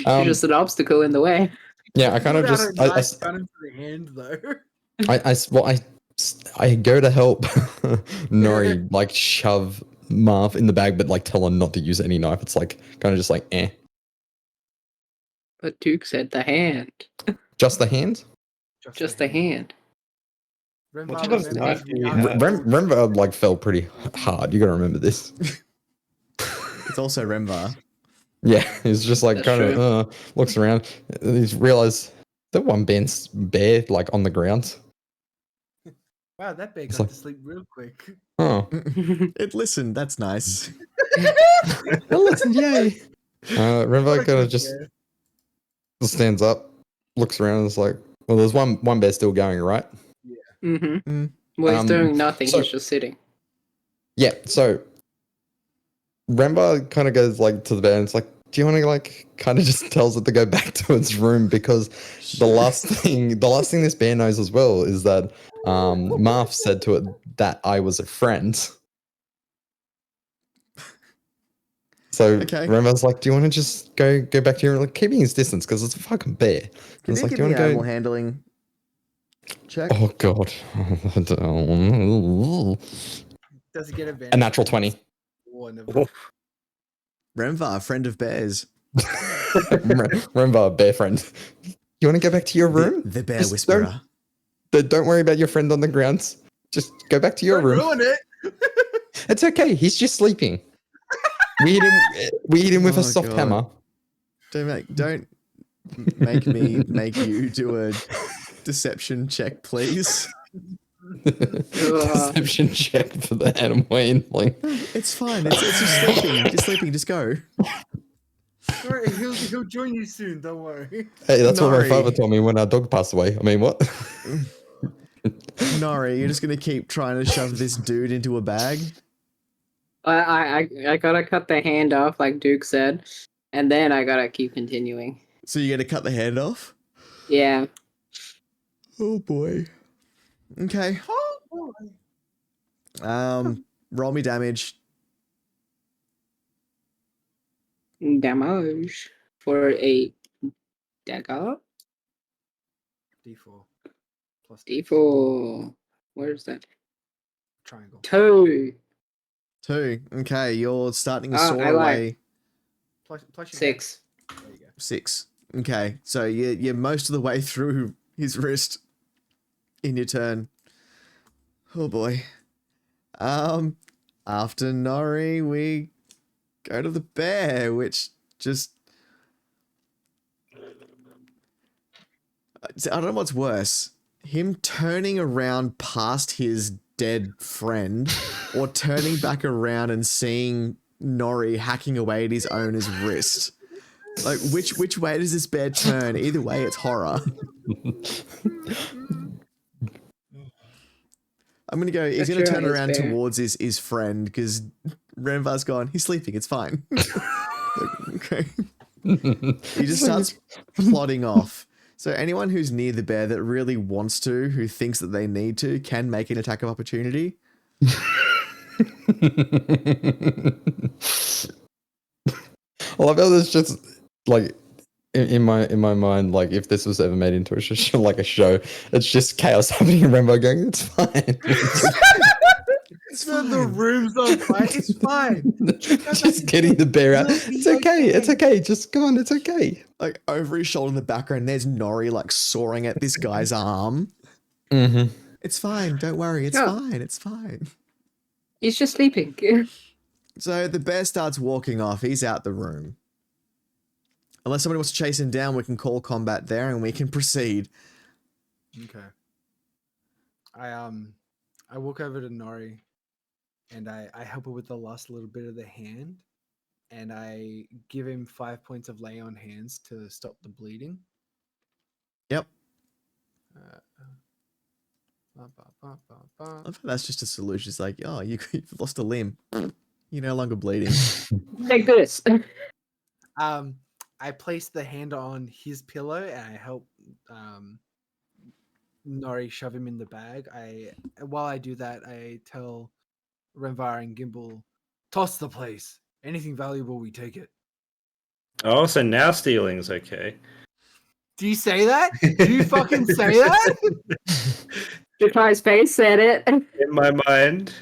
Um, just an obstacle in the way. Yeah, I kind of Put out just a nice gun into the hand, though. I go to help Nori like shove Marv in the bag, but like tell her not to use any knife. It's like kind of just like But Duke said the hand. just the hand. Just the hand. Renvar What sort of remembers knife do you the have? arrow. Remember like fell pretty hard. You gotta remember this. It's also Remvar. Yeah, he's just like That's kind true. of looks around. He's realized that one bear like on the ground. Wow, that bear It's got like- to sleep real quick. Oh, It listened. That's nice. well, listen, yay! What Remember a kind of good just bear. stands up, looks around, and is like, well, there's one bear still going, right? Mm-hmm. Mm. Well, he's doing nothing. so- He's just sitting. Yeah, so Remba kind of goes like to the bear and it's like, do you want to like kind of just tells it to go back to its room because the last thing this bear knows as well is that Marth said to it that I was a friend. So Okay. Remba's like, do you want to just go back to your like keeping his distance because it's a fucking bear. And Can it's you like, give do you me want an to animal go? handling check? Oh god. Does it get advantage? A natural 20. Oh, never. Remvar, friend of bears. Remember, bear friend. You want to go back to your room? The bear Just whisperer. Don't worry about your friend on the grounds. Just go back to your Don't room. ruin it. It's okay. He's just sleeping. We hit him with Oh, a soft God. hammer. Don't make me make you do a deception check, please. Deception check for the animal handling. It's fine. It's just sleeping. Just sleeping. Just go. Sorry, he'll join you soon. Don't worry. Hey, that's what my Nori. father told me when our dog passed away. I mean, what? Nori, you're just gonna keep trying to shove this dude into a bag. I gotta cut the hand off, like Duke said, and then I gotta keep continuing. So you're gonna cut the hand off? Yeah. Oh boy. Okay. Oh boy. Roll me damage. Damage for a dagger. D4 plus D4. Where's that? triangle. 2. 2. Okay, you're starting to Oh, soar I lied. away. Plus your 6. There you go. 6. Okay, so you're most of the way through his wrist in your turn. Oh boy. After Nori, we go to the bear, which just... I don't know what's worse. Him turning around past his dead friend or turning back around and seeing Nori hacking away at his owner's wrist. Like, which way does this bear turn? Either way, it's horror. I'm gonna go. He's That's gonna your turn eyes, around bear. towards his friend because Renvar's gone. He's sleeping. It's fine. Okay. He just starts plodding off. So anyone who's near the bear that really wants to, who thinks that they need to, can make an attack of opportunity. I love how there's just like in my mind, like if this was ever made into a show, like a show, it's just chaos happening and Rambo going, it's fine. So the room's on fire. It's fine. Just getting the bear out. You'll It's be okay. It's okay. Just go on. It's okay. Like over his shoulder in the background, there's Nori like soaring at this guy's arm. Mm-hmm. It's fine. Don't worry. It's Yeah. fine. It's fine. He's just sleeping. So the bear starts walking off. He's out the room. Unless somebody wants to chase him down, we can call combat there and we can proceed. Okay. I walk over to Nori and I help her with the last little bit of the hand, and I give him 5 points of lay on hands to stop the bleeding. Yep. Ba, ba, ba, ba, ba. I love how that's just a solution. It's like, oh, you've lost a limb. You're no longer bleeding. Take this. I place the hand on his pillow and I help Nori shove him in the bag. While I do that, I tell Renvar and Gimbal, toss the place. Anything valuable, we take it. Oh, so now stealing's okay. Do you say that? Do you fucking say that? Reply's face said it. In my mind.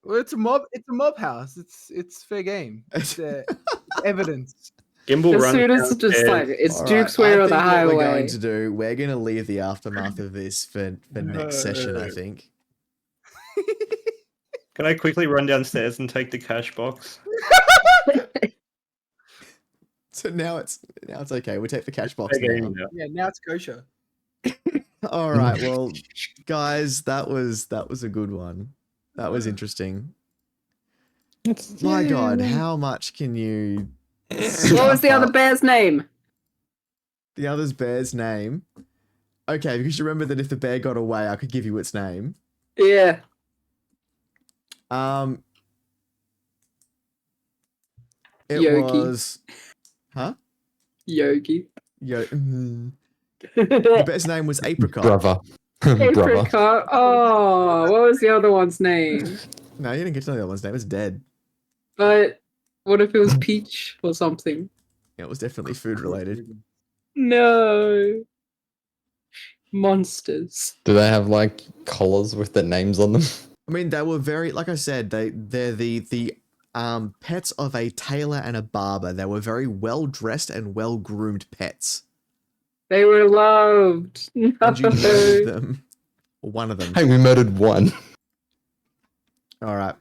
Well, it's a mob house. It's fair game. It's evidence. Gimbal As runs soon as it's just like downstairs. it's All Duke's right, Way I or the think what we're going highway. to do, we're going to leave the aftermath of this for next session, I No. think. Can I quickly run downstairs and take the cash box? So now it's okay. We take the cash box Okay, now. yeah. Yeah, now it's kosher. All right, well, guys, that was a good one. That was interesting. My God, how much can you? What was the stuff other up? bear's name? The other's bear's name. Okay, because you remember that if the bear got away, I could give you its name. Yeah. It Yogi. was, huh? Yogi. The bear's name was Apricot. Brother. Brother. Apricot. Oh, what was the other one's name? No, you didn't get to know the other one's name. It's dead. But what if it was Peach or something? Yeah, it was definitely food related. No. Monsters. Do they have like collars with their names on them? I mean, they were very, like I said, they're the pets of a tailor and a barber. They were very well dressed and well groomed pets. They were loved. No. And you murdered them. Or one of them. Hey, we murdered one. All right.